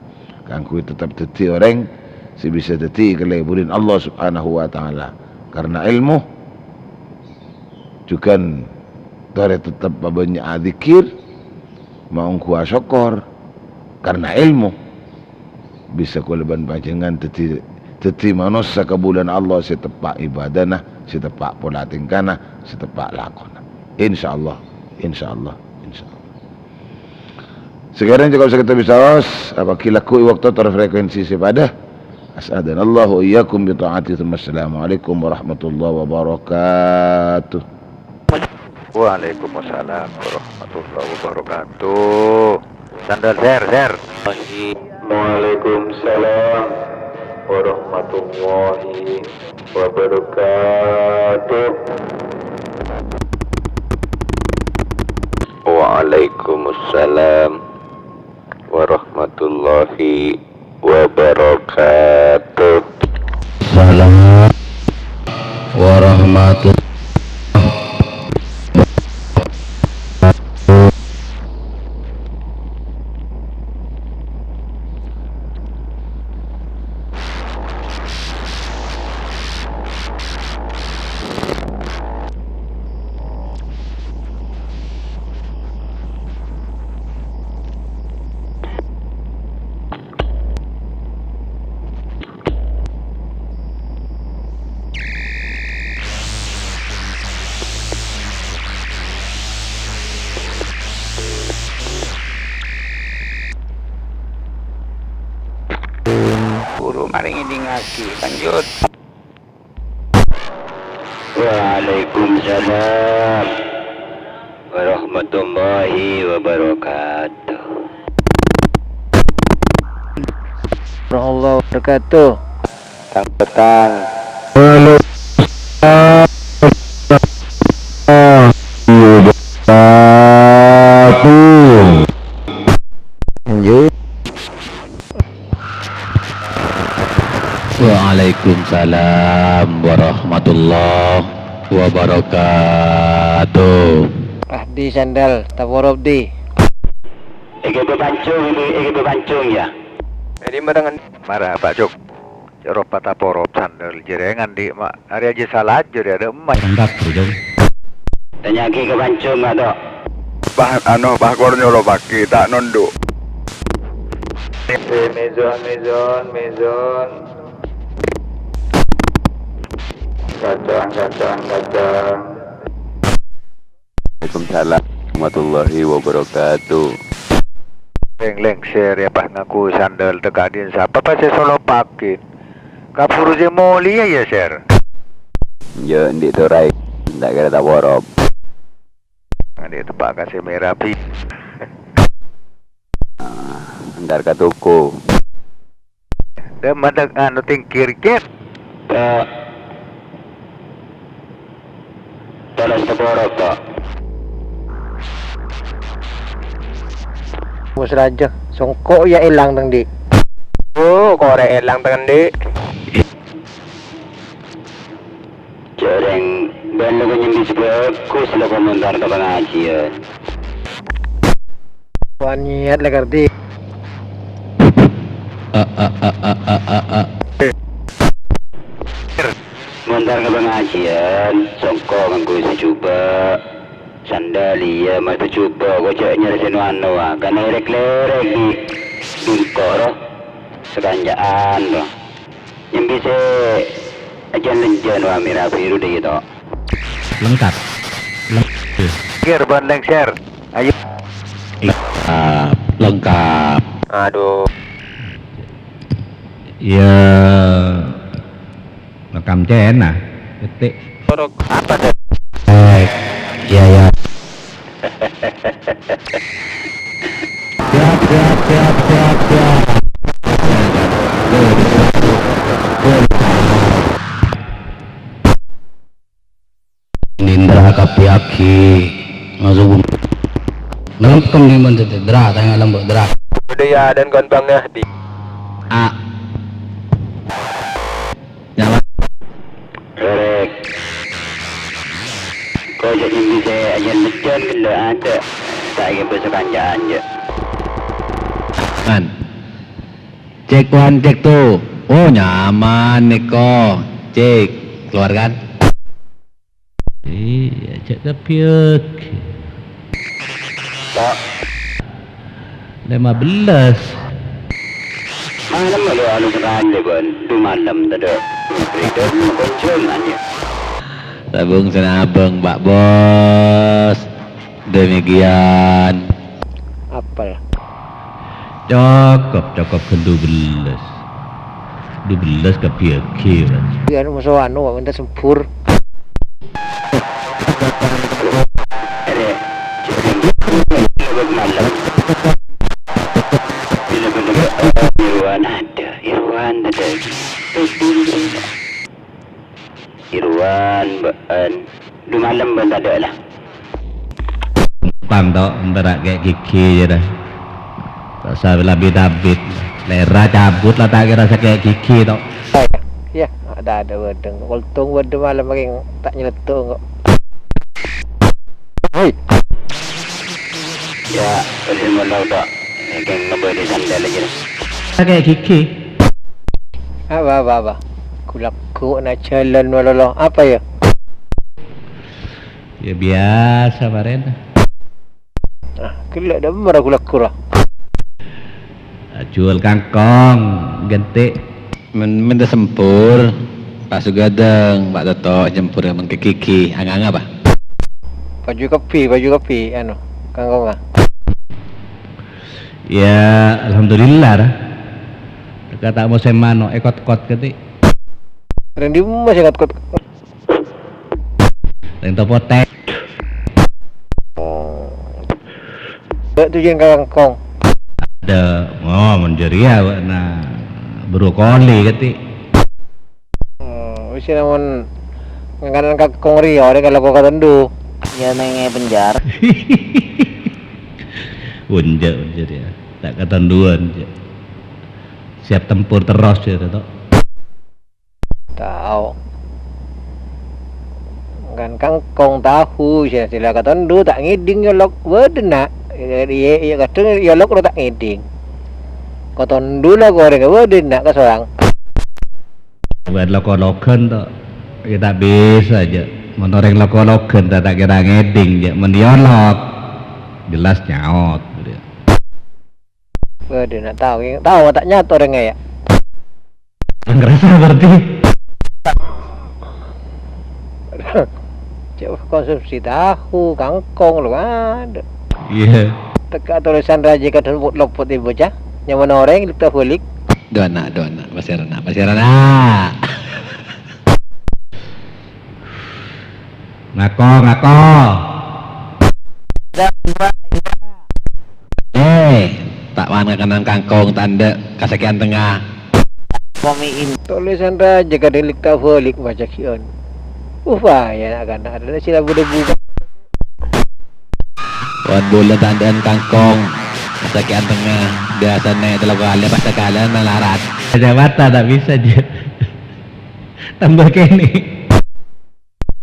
kangku tetap teti orang si bisa teti keleburin Allah subhanahu wa ta'ala karena ilmu juga tore tetap banyak zikir mau kuah syukur karena ilmu bisa kulaban panjenengan teti manusia ke bulan Allah setepak ibadana setepak pola tingkana setepak lakona insyaallah insyaallah insyaallah. Sekarang jika kita bisa apabila kui waktu terfrekuensi sepada as'adanallahu iyyakum bi ta'ati. Assalamualaikum warahmatullahi wabarakatuh. Waalaikumsalam warahmatullahi wabarakatuh. Sandal share. Waalaikumsalam warahmatullahi wabarakatuh. Waalaikumsalam warahmatullahi wabarakatuh. Salam warahmatullahi Guru maring ngaki lanjut. Waalaikumsalam warahmatullahi wabarakatuh. Allah wabarakatuh. Petang. Waalaikumsalam warahmatullahi wabarakatuh. Di sandal taworob di. Ege bebancung ya. Ini merengan marah Pak Cuk. Jorok patah porop sandal jerengan di mak. Hari aja salah aja dia ada emas. Enggak, Bro. Tanya ki kebancung atau Bah kornyo lo paki tak nunduk. Mezon. Kacang. Waalaikumsalam warahmatullahi wabarakatuh. Leng share ya pas ngaku sandal tekadin siapa pas saya solo pakin. Kapuru je moli ya share. Ya ndik torai. Tak kira tak borop. Ada tempat kasih merah pi. Ntar ke toko. Dah madak anu tingkir kit. Dalam seborok kok. Mus raja songkok ya elang tang di. Oh, korek elang tangan di. Jarang benda penyembis bagus lah komentar ke pengajian. Waniat lah kardi. Komentar ke pengajian, songkok nganggo secoba. Sandalia mata coba kocaknya reseno anu karena lerek-lerek di dungkor sekanjaan loh. Yang bisa aja lenjan wa merah biru deh gitu. Lengkap. Kir bandeng share. Ayo. Lengkap. Aduh. Ya. Rekam CN nah. Detik. Apa deh? Ya. Siap. kapi aki masuk nangkem ni man tete dra tanya lembut dra budaya dan kon bangah di a nyala Korek. Kau jadi bisa aja macam bila ada tak ingin bersekanjaan je. kan cek 1 cek 2 oh nyaman Niko cek keluar kan iya cek kepiak Tak. 15 Malam malu alu sekarang pun. Tu malam tak ada. Berita kencang aja. tabung senabeng Mbak Bos demikian Apa? cakep ke 12 kepiak Biar musuh anu minta sempur. Malam. Bila benda Irwan ada. Irwan baan. Du malam pun tak ada lah. pang tau antara kayak gigi je dah tak usah labit-labit lera cabut lah tak kira kayak gigi tau Ya, ada wedeng. Untung wedeng malam makin tak nyeletuk kok. Hei. Ya, kalau malam tak. Mungkin ngeberi sandal aja. kayak gigi Apa? Kulak nak jalan walalo. Apa ya? ya biasa Maren Kelak dah marah kulak. jual kangkong ganti minta sempur Pak Sugadeng Pak Toto jempur dengan ke gigi angang apa Baju kopi anu. Kangkong ah. ya alhamdulillah dah kata mau semano ekot-kot keti Rendih masih kot. yang topotek Tujuan kangkong. ada menjeria na brokoli keti Wis namun ngangkanan kangkong rio dia kalau kau tendu. Ya nenge penjara. unja ya tak ketenduan je siap tempur terus ya tau Tahu. Kan kangkong tahu sila kata tendu tak ngiding nyolok wedena. Iya kadang nyolok tak ngiding. Kau tendu lah kau ada wedena ke seorang. buat loko-loken tuh kita bisa aja motoreng loko-loken tak kira ngeding je mendiolok jelas nyaut gitu. Wedena tahu tak nyata orang ya. Ngerasa berarti Coba konsumsi tahu kangkong lu ada. iya Teka tulisan raja kata lopot ibu cah. Yang mana orang kita balik. dona pasirana ngako tak mana kanan kangkong tanda kasekian tengah Komiin tulisan raja kata kita balik baca kion. Ya nak ada sila budak-budak. buat bola tandaan kangkong kasekian tengah biasa naik dalam kali pas kalian melarat ada mata tak bisa je tambah kene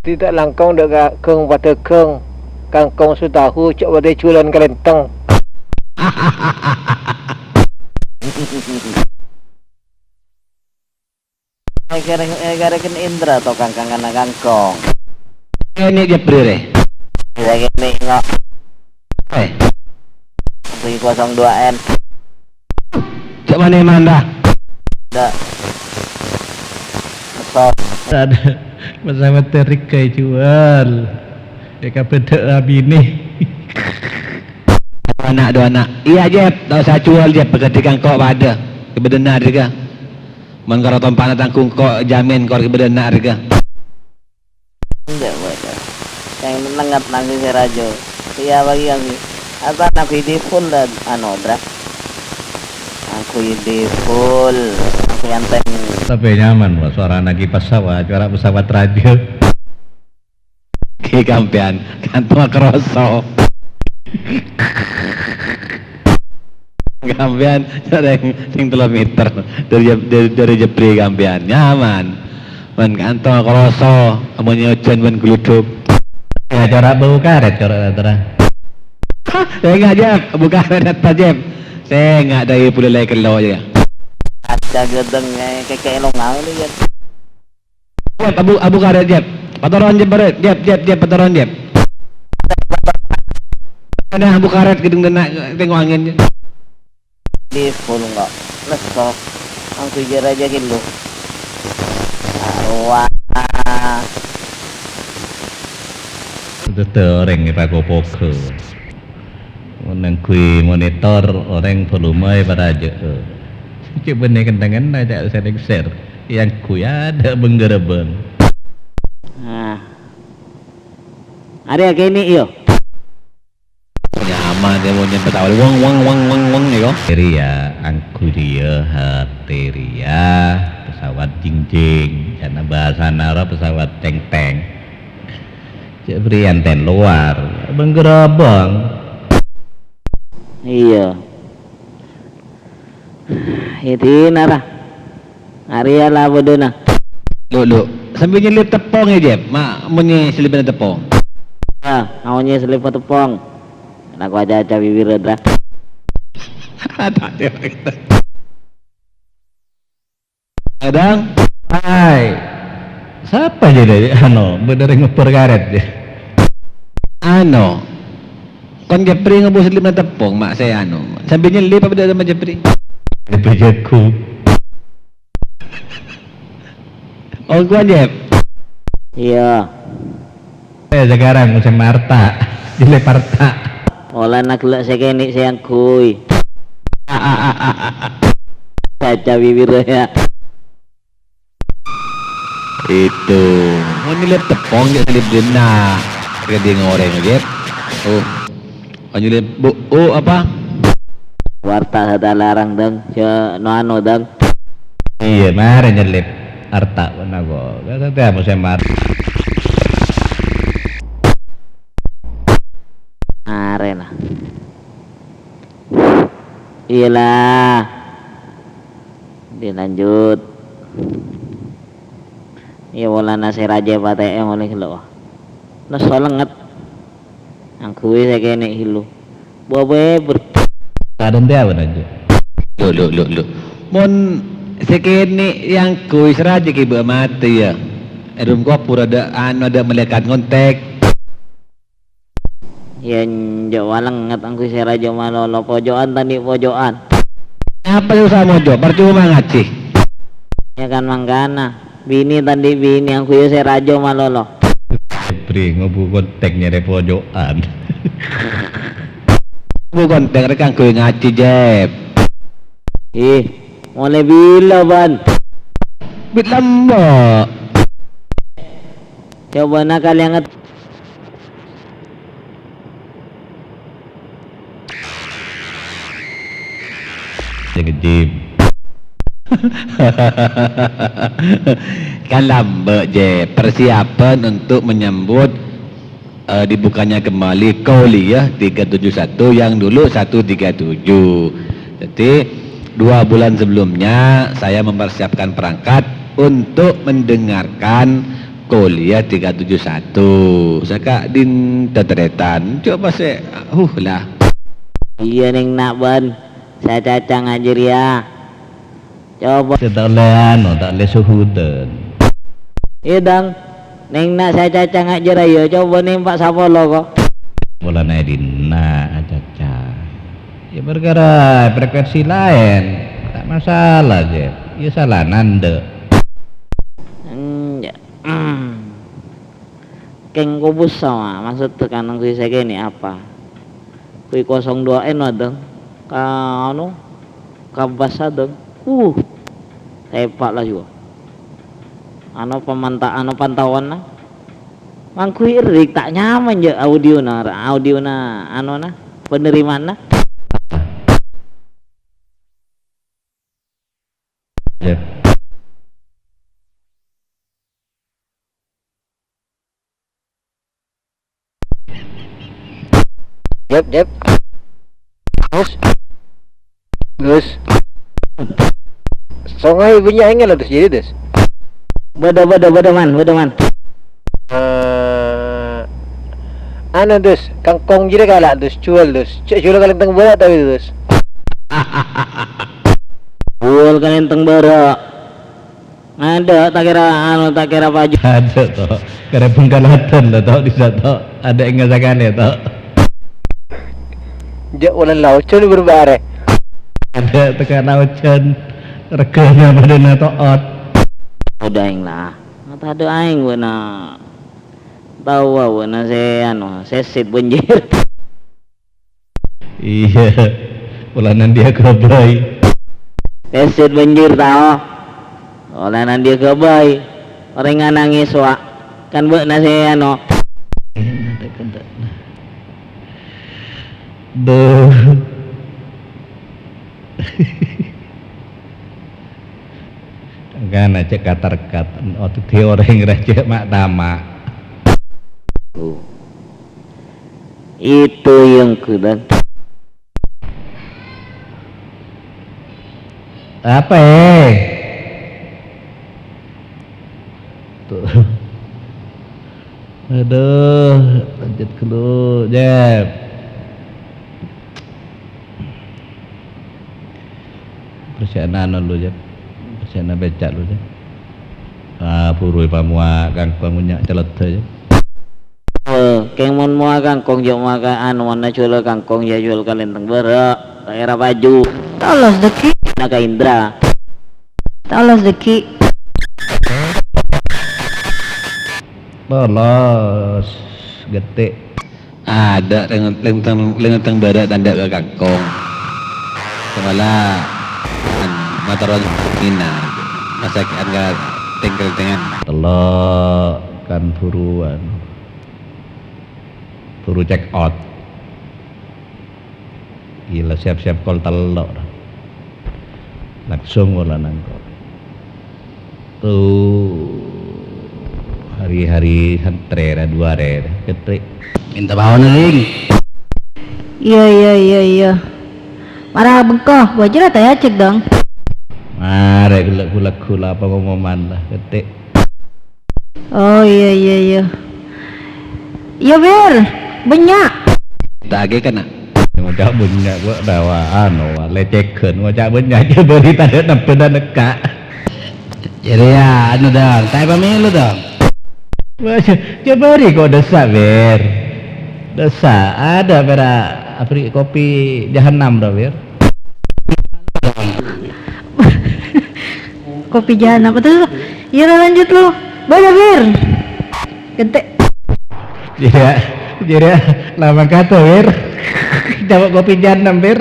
Tidak langkong dek keng pada keng. Kangkong sutahu cok pada culan kelenteng. Gara-gara Indra atau kangkangan kangkong. ini dia beri Saya gini ngok. Punya 02N. cak mana dah Dah. Mesot. ada bersama terik kayak jual dia beda rabi nih dua anak iya Jeb tak usah jual Jeb pekerti kangkok pada kebenar juga man kalau tompana tangkung kok jamin kau kebenar juga Enggak betul. Yang menengat nanti si Rajo. Iya bagi yang apa nak video full dan drag. Aku ide full. Aku yang tapi nyaman Pak suara anak kipas sawah suara pesawat radio Ki kampian kantong kroso. Kampian sing 3 meter dari jepri kampian nyaman. Men kantong kroso amunnya hujan men gluduk. Ya corak bau karet corak terang. Saya enggak Jeb, bukan apa Jeb. Saya enggak dari pulai kelo aja. Ada gedeng kayak longal nih ya. Jeb, abu karet Jeb. Patoron Jeb baret, Jeb patoron Jeb. Ada abu karet gedung kena tengok angin. Di full enggak. Lesok. Angku jera aja gitu. Wah. Itu orang yang pakai poker. Menang kui monitor orang volume pada aja. Coba nih kentangan ada sering share. Yang kui ada benggerebeng. Nah. Ada kayak ini iyo. Nyaman dia mau nyempet awal wong nih kok. Teria, angku dia teria, pesawat jingjing, karena bahasa Arab pesawat teng-teng. Jepri anten luar, benggerebeng. Iya. Itu nara. Area lah bodona. Lu sambil nyelip tepung ya Jeb, mak munyi selipin tepung. Ah, awalnya selip tepung. Aku aja bibir dah. Ada dia kita. Kadang, Hai, siapa jadi bener ngepur karet dia. Kon Jepri ngebus selip tepung mak saya sambil nyelip apa dia sama Jepri? Itu jaku. Oh gua Jeb. Iya. Sekarang musim Marta, dilempar tak. Olah nak lek sekene sayang kui. Baca bibir ya. Itu mau nyelip tepung dia selip dena dia ngoreng Jeb. Oh nyelip apa? Warta sada larang deng, no deng. Iya, mari nyelip harta mana kok. Kata musim Marta. Arena. Iyalah. Dilanjut. Iya wala nasi raja PTM oleh lo. Nah solenget. Ang kuwi saya kene hilu. Bobe ber. Kadang dia apa aja. Lu. Mon sekene yang kuis raja ki ba mati ya. Erum ko pura ada melekat ngontek. Yan jawalang ngat ang kuwi saya raja malolo pojokan tadi pojokan. Apa susah mojo? Percuma ngaji. Ya kan manggana. Bini tadi bini ang kuwi saya raja malolo. Pri ngobu konteknya dari pojokan. Bukan rekan kuy ngaji Jeb. Mulai bila ban? Bit lama. Coba nakal yang Jeb. Kan lambat Jeb. Persiapan untuk menyambut dibukanya kembali Qauliyah 371 yang dulu 137. Jadi 2 bulan sebelumnya saya mempersiapkan perangkat untuk mendengarkan Qauliyah 371. Saka din teteretan coba saya lah. Iya neng nak ban. Saya cacang aja ya. Coba. Tak boleh suhudan. Iya dang. Neng nak saya cacang aja raya. Coba nempak sapa lo kok. Bola Naidina caca. Ya perkara frekuensi lain. Tak masalah je. Ya salah nanda. Keng kubus sama. Maksud tekanan kui saya ini apa? Kui 02N ada. Kano kabas ada. Tepak lah juga. Pantauan na mangkui irik tak nyaman je audio na penerimaan na Yep. Jep. Gus. Songai punya enggak lah jadi des. Bodoh man. Anu dus, kangkong jadi galak dus, jual dus. Jual kalian teng berak tapi dus. Jual kalian teng berak. Ada tak kira baju. Ada toh. Karena pengkalatan lah toh di sana. Ada yang ngasakan ya toh. Jak ulan laucun berbare. Ada tekan laucun. Reganya badan toot. Udah aing lah. Mata ada aing beuna. Tahu beuna sesit banjir. Iya. Ulanan dia kebay. Sesit banjir tahu. Ulanan dia kebay. Orang nangis wa. Kan beuna Duh. Kan aja katar-kat waktu teori ngeraja mak dama. Itu yang kudan. Apa tuh. Aduh, lanjut dulu, Jeb. Persianan lu, Jeb. Persianan becak lu, Jeb. Purui pamua kangkong punya celot aja. Keng mon kangkong jauh maka mana jual kangkong ya jual kalian teng berak daerah baju. Tolos deki. Naga Indra. Tolos deki. Tolos gede. Ada lengteng barat tanda ke kangkong. Kepala motoran Mina. Masakan enggak tinggal dengan telok kan buruan. Buru check out. Gila siap-siap kol telok. Langsung olah nangkok. Tuh hari-hari santre ada 2 hari ketrik. Minta bawa ning. Iya. Marah bengkoh, wajar tak ya cek dong. Mare gula apa ngomongan lah ketik. Oh iya. Iya Ber, banyak. Tage kana. Ngajak banyak gua dawaan leceken ngajak banyak aja beri tanda nampedan nekak. Jadi ya anu dong, tay pamilu dong. Coba beri kok desa Ber. Desa ada bera apri kopi jahanam dah Ber. Kopi jahanam betul. Iya lanjut lu. Banyak Ber. Gede. Jadi lama kata Ber. Jawab kopi jahanam Ber.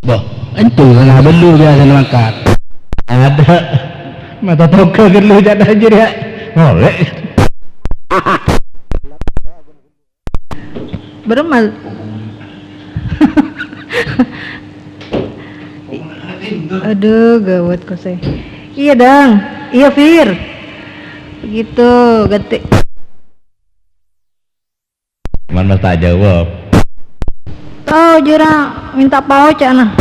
Boh, entu lah belu biasa makan. Ada mata toka gelu jada aja dia. Boleh. Beremal. Aduh, gawat kok saya. Iya dong. Iya Fir. Begitu, gede. Man mas tak jawab. Oh, jurang minta pauc nah.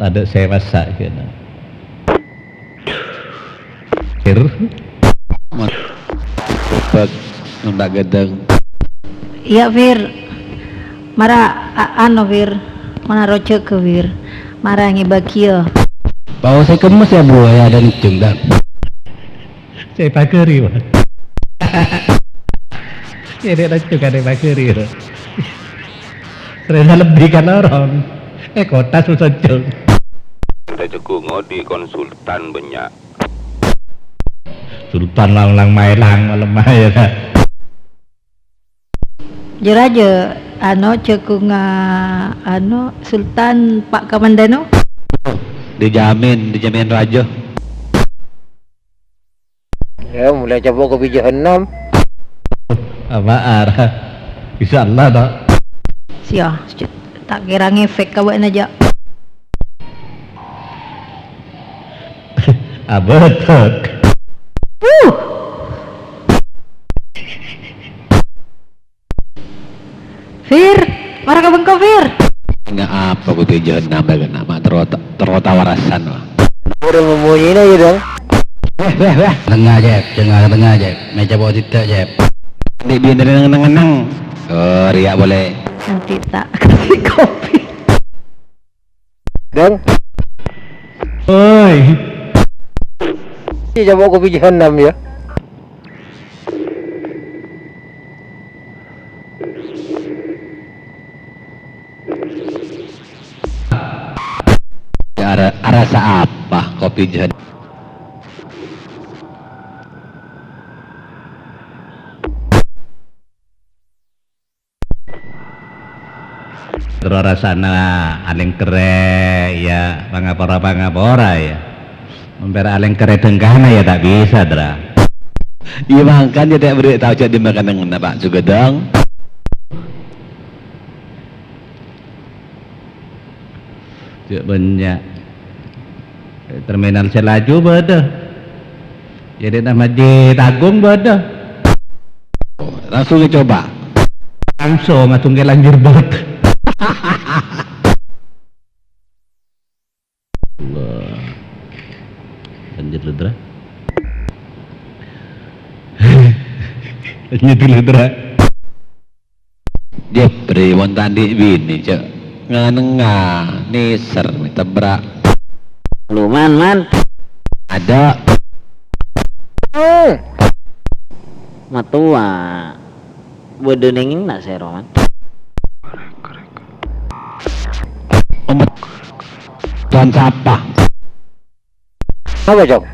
Ada saya masak kena. Fir. Bag nundak gedeng. Iya Fir. Mara Fir. Mana roce ke Fir. Mara ngibakia. Bawa saya kemes ya Bu ya dan icung dah. Saya pakeri Pak. Ya dia juga ada pakeri. Serena lebih kan orang. Kota susah jeng. Kita cukup ngodi konsultan banyak. Sultan lang mailang malam lah. Jeraja ceku Sultan Pak Kamandano. Dijamin raja. Ya mulai coba kopi jahanam. Apa arah? Insyaallah tak. Sia, tak kira ngefek kawan aja. Abetek. Fir, marah ke bengkok Fir. Nggak apa gue tujuan nambah nama terota warasan lah. Udah memunyi aja dong. Tengah Jeb, tengah Jeb. Meja bawa tidak Jeb. Nanti biar dari nengang-nengang. Oh, riak boleh. Nanti tak kasih kopi. Dong. Oi. Ini coba kopi jahanam ya. Rasa apa kopi jahat? Terus rasana aling kere ya pangapora ya. Membera aling kere tengkana ya tak bisa dra. Iya makan dia tak beri tahu jadi makan dengan apa juga dong. Cuk banyak terminal Selaju beda. Jadi nama Masjid Agung beda. Langsung dicoba. Langsung atung ke lanjur bot. Allah. Lanjut lu dra. Lanjut lu dra. Dia beri tadi bini cek nganengah niser tebrak. Lu man. Ada. Matua. Bodoh nengin nak saya roman. Tuan siapa? Apa Jong?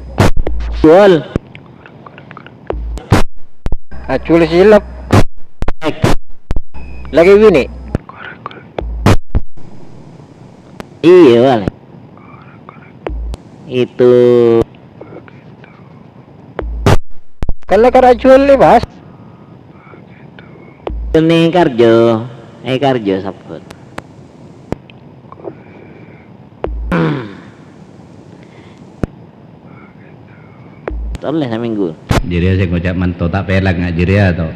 Jual. Acul silap. Lagi bini. Iya wale. Itu kalau kara jual bas. Ini Karjo sabut. Toleh seminggu. Jadi saya ngucap manto tak pelak nggak jadi atau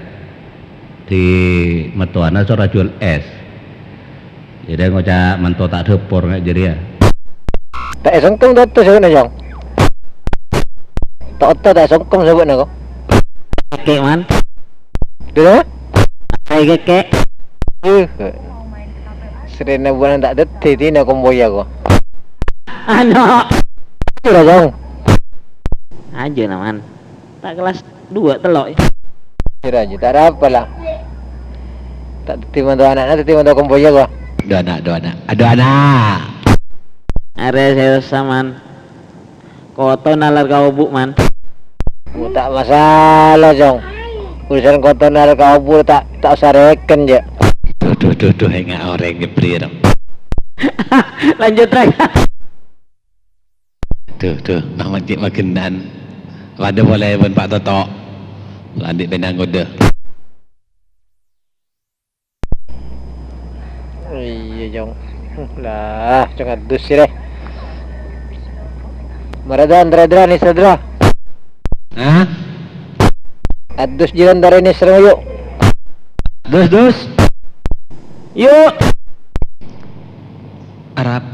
di metuana sora jual es. Jadi ngucap manto tak depor nggak jadi ya. Tak songkong tu sebut Jong. Tak songkong sebut nak. Kek man. Dah? Hai kek. Serena bulan tak detik ni nak komboy aku. Ano? Sudah Jong. Aja naman. Tak kelas 2 telok. Kira aja tak ada apa lah. Tak detik mantu anak, detik mantu komboy aku. Dua anak. Are saya saman. Koto nalar kau bu man. Tak masalah Jong. Urusan koto nalar kau bu tak usah reken je. Tuh enggak orang gebri dong. Lanjut lagi. Tuh nama cik makenan. Wadah boleh pun Pak Toto. Landik benang kode. Iya Jong. Lah, jangan dus sih deh. Maradan dra ni sadra. Hah? Adus jiran dari ni serang yuk. Dus. Yuk. Arab.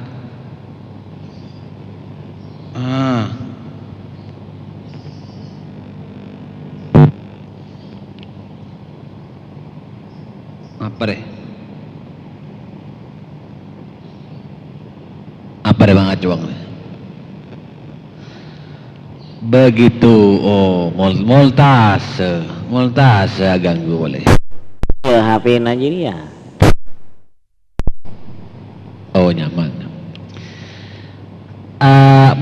Apa deh Bang Acuang? Begitu, multase ganggu boleh. HP aja dia. Oh nyaman.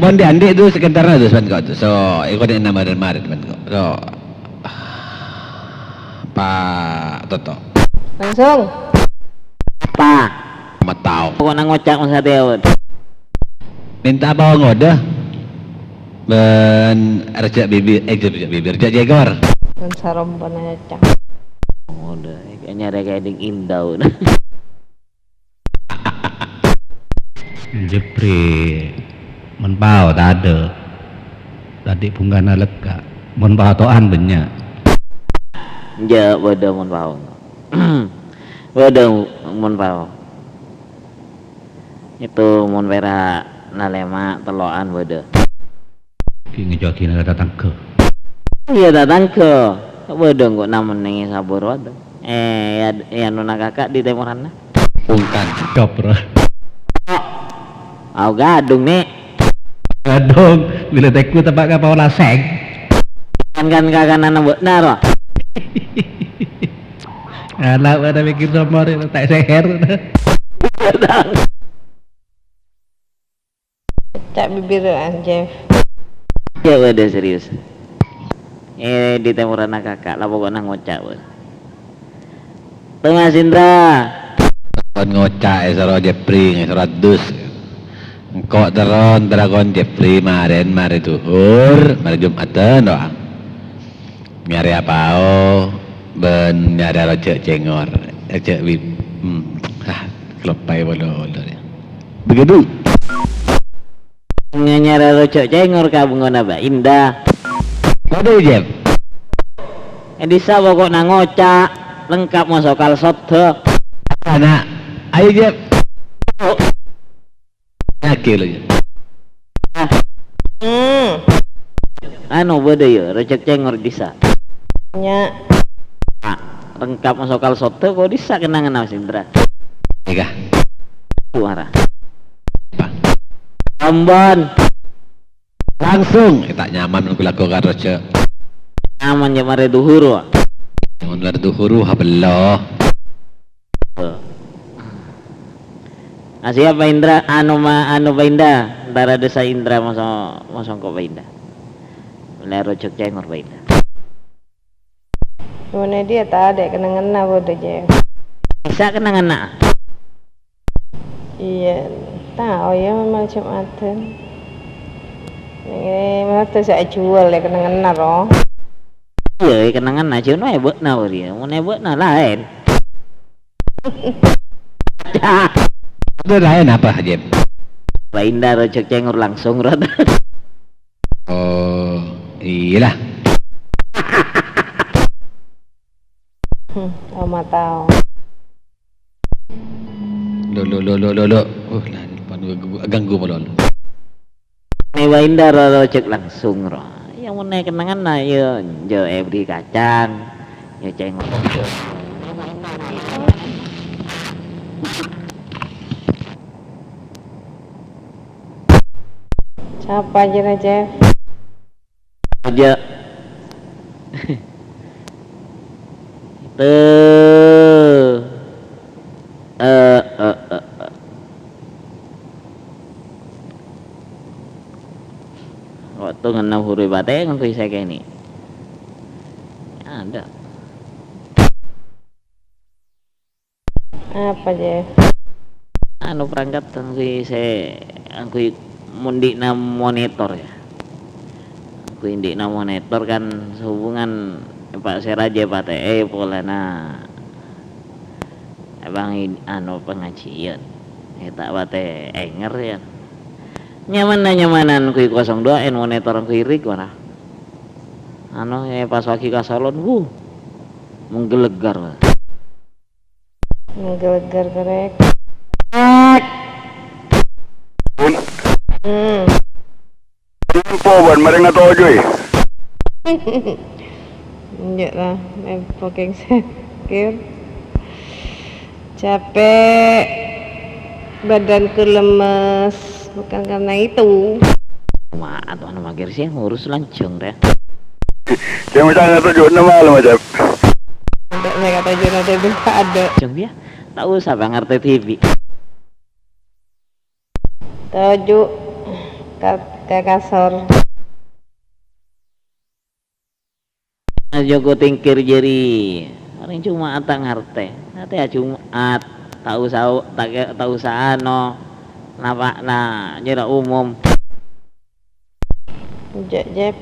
Bondi andi itu sekitarnya tuh kau tuh. So ikutin nama dan marit kau. So Pak Toto. Langsung. Apa? Matau. Kau nak ngocak masa dia. Minta bawa ngode. Ben rejak bibir, rejak jegor. Dan sarom pananya cang. Ngode, kayaknya ada kayak ding indau. Jepri menpau tak ada. tadi punggana lega mun patoan banyak ja beda mun pao beda mun pao itu mun vera nalema teloan beda ki ngejoti datang ke iya datang ke beda kok namun nengi sabur waduh ya nuna kakak di temuranna Pungkan kopro au gadung nih gadung bila teku tempat kapau laseng kan kakak nana benar loh anak pada mikir nomor itu tak seher Cak bibiran Jeff. ya udah serius di temurana kakak lah pokoknya ngocak tuh Mas Indra kon ngocak esoro Jepri esoro dus engkau teron dragon Jepri mari tuhur mari Jumatan doang nyari apao ben nyari rojek cengor rojek wib kelopai bodoh begitu nyari rojek cengor kabungan apa indah waduh Jep Edisa pokok ngocak lengkap masukal soto anak ayo Jep yakil aja anu beda ya rojek cengor bisa Nya lengkap masukal soto kok bisa kenangan Mas Indra iya suara Ambon langsung tak nyaman aku lakukan rojek nyaman mare duhur mun lar duhur habellah Asia Pak Indra anu Pak Indah antara desa Indra mosong kok Pak Indah mulai rojek cengor Pak Indah mana dia tak ada kenangan apa tuh Jeff bisa kenangan nak iya tahu ya macam ada ini mata saya jual ya kenangan naro iya kenangan nak cuma buat na dia mau buat na lain itu lain apa Jep Pak Indah rojek cengor langsung rada oh iyalah Oma tahu lo ganggu malu nih Pak Indah rojek langsung roh yang mau kenangan na ya jo every kacang ya cengor siapa aja Jeff aja waktu ngenam huruf bate ngakui saya kayak ini ada apa Jeff anu perangkat ngakui saya ngakui mundi na monitor ya aku indik na monitor kan sehubungan Pak Seraja Pak TE pola na abang anu pengajian tak Pak TE enger ya nyamanan kui 02 monitor kui rik mana anu pas waki kasalon menggelegar korek Info ban mari ngatojo enggak lah pokeng sakit capek badanku lemes bukan karena itu maaf anu magir sih ngurus lancung deh saya misalnya tujuh nama macam enggak saya kata jono TV ada jeng dia tak usah bang ngerti TV tujuh ke kasor Joko tingkir jeri orang cuma tak ngerti nanti Jumat tak usah no napa nah jera umum Jep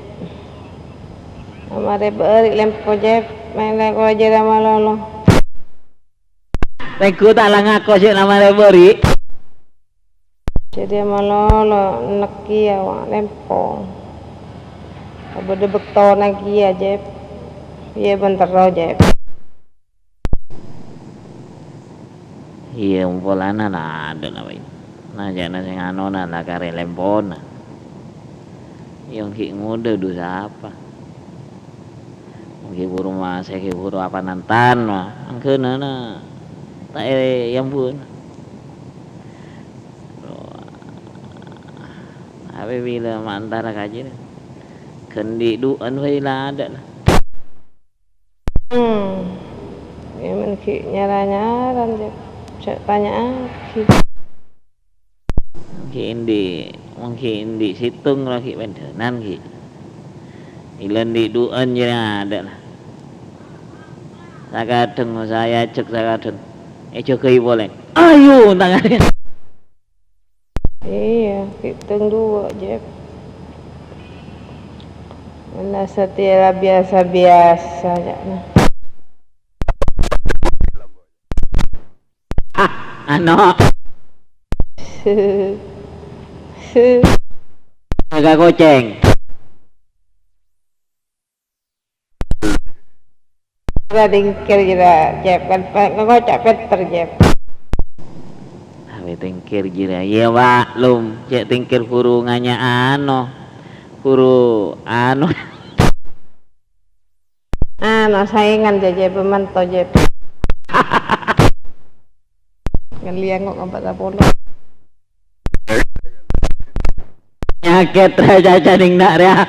amare beri lempo Jep main lagi aja sama lolo teku tak langako sih nama beri jadi sama lolo neki ya wak lempo Berde bekto lagi ya Jeb. Iya bentar roh Jeb. Iya umpulana nah ada lah baik. Nah jangan sing anona lah kare lempona. Yang ki muda dosa apa? Mungkin buru mah saya ki buru apa nantan mah. Angkeuna na. Tak yang pun. Apa bila mantara kaji ni? Kendi duan way lah ada lah. Ya men ki nyara-nyaran Jeb. Cek tanya ki. Mungkin di situng lah ki bendenan ki. Ilan di duan je ada lah. Sakadeng saya cek sakadeng. Jokowi boleh. Ayo tangannya. Iya, hitung dua Jeb. Mana setia biasa-biasa aja nah. Ano? Agak goceng. Udah tingkir kira Jeb kan ngocak Peter Jeb. Awe tingkir jira. Iya waklum, cek tingkir kurungannya Kuru saingan Jeb pemanto Jeb. Ngeliang kok ngompat Apollo. Nyakit raja caning nak rea.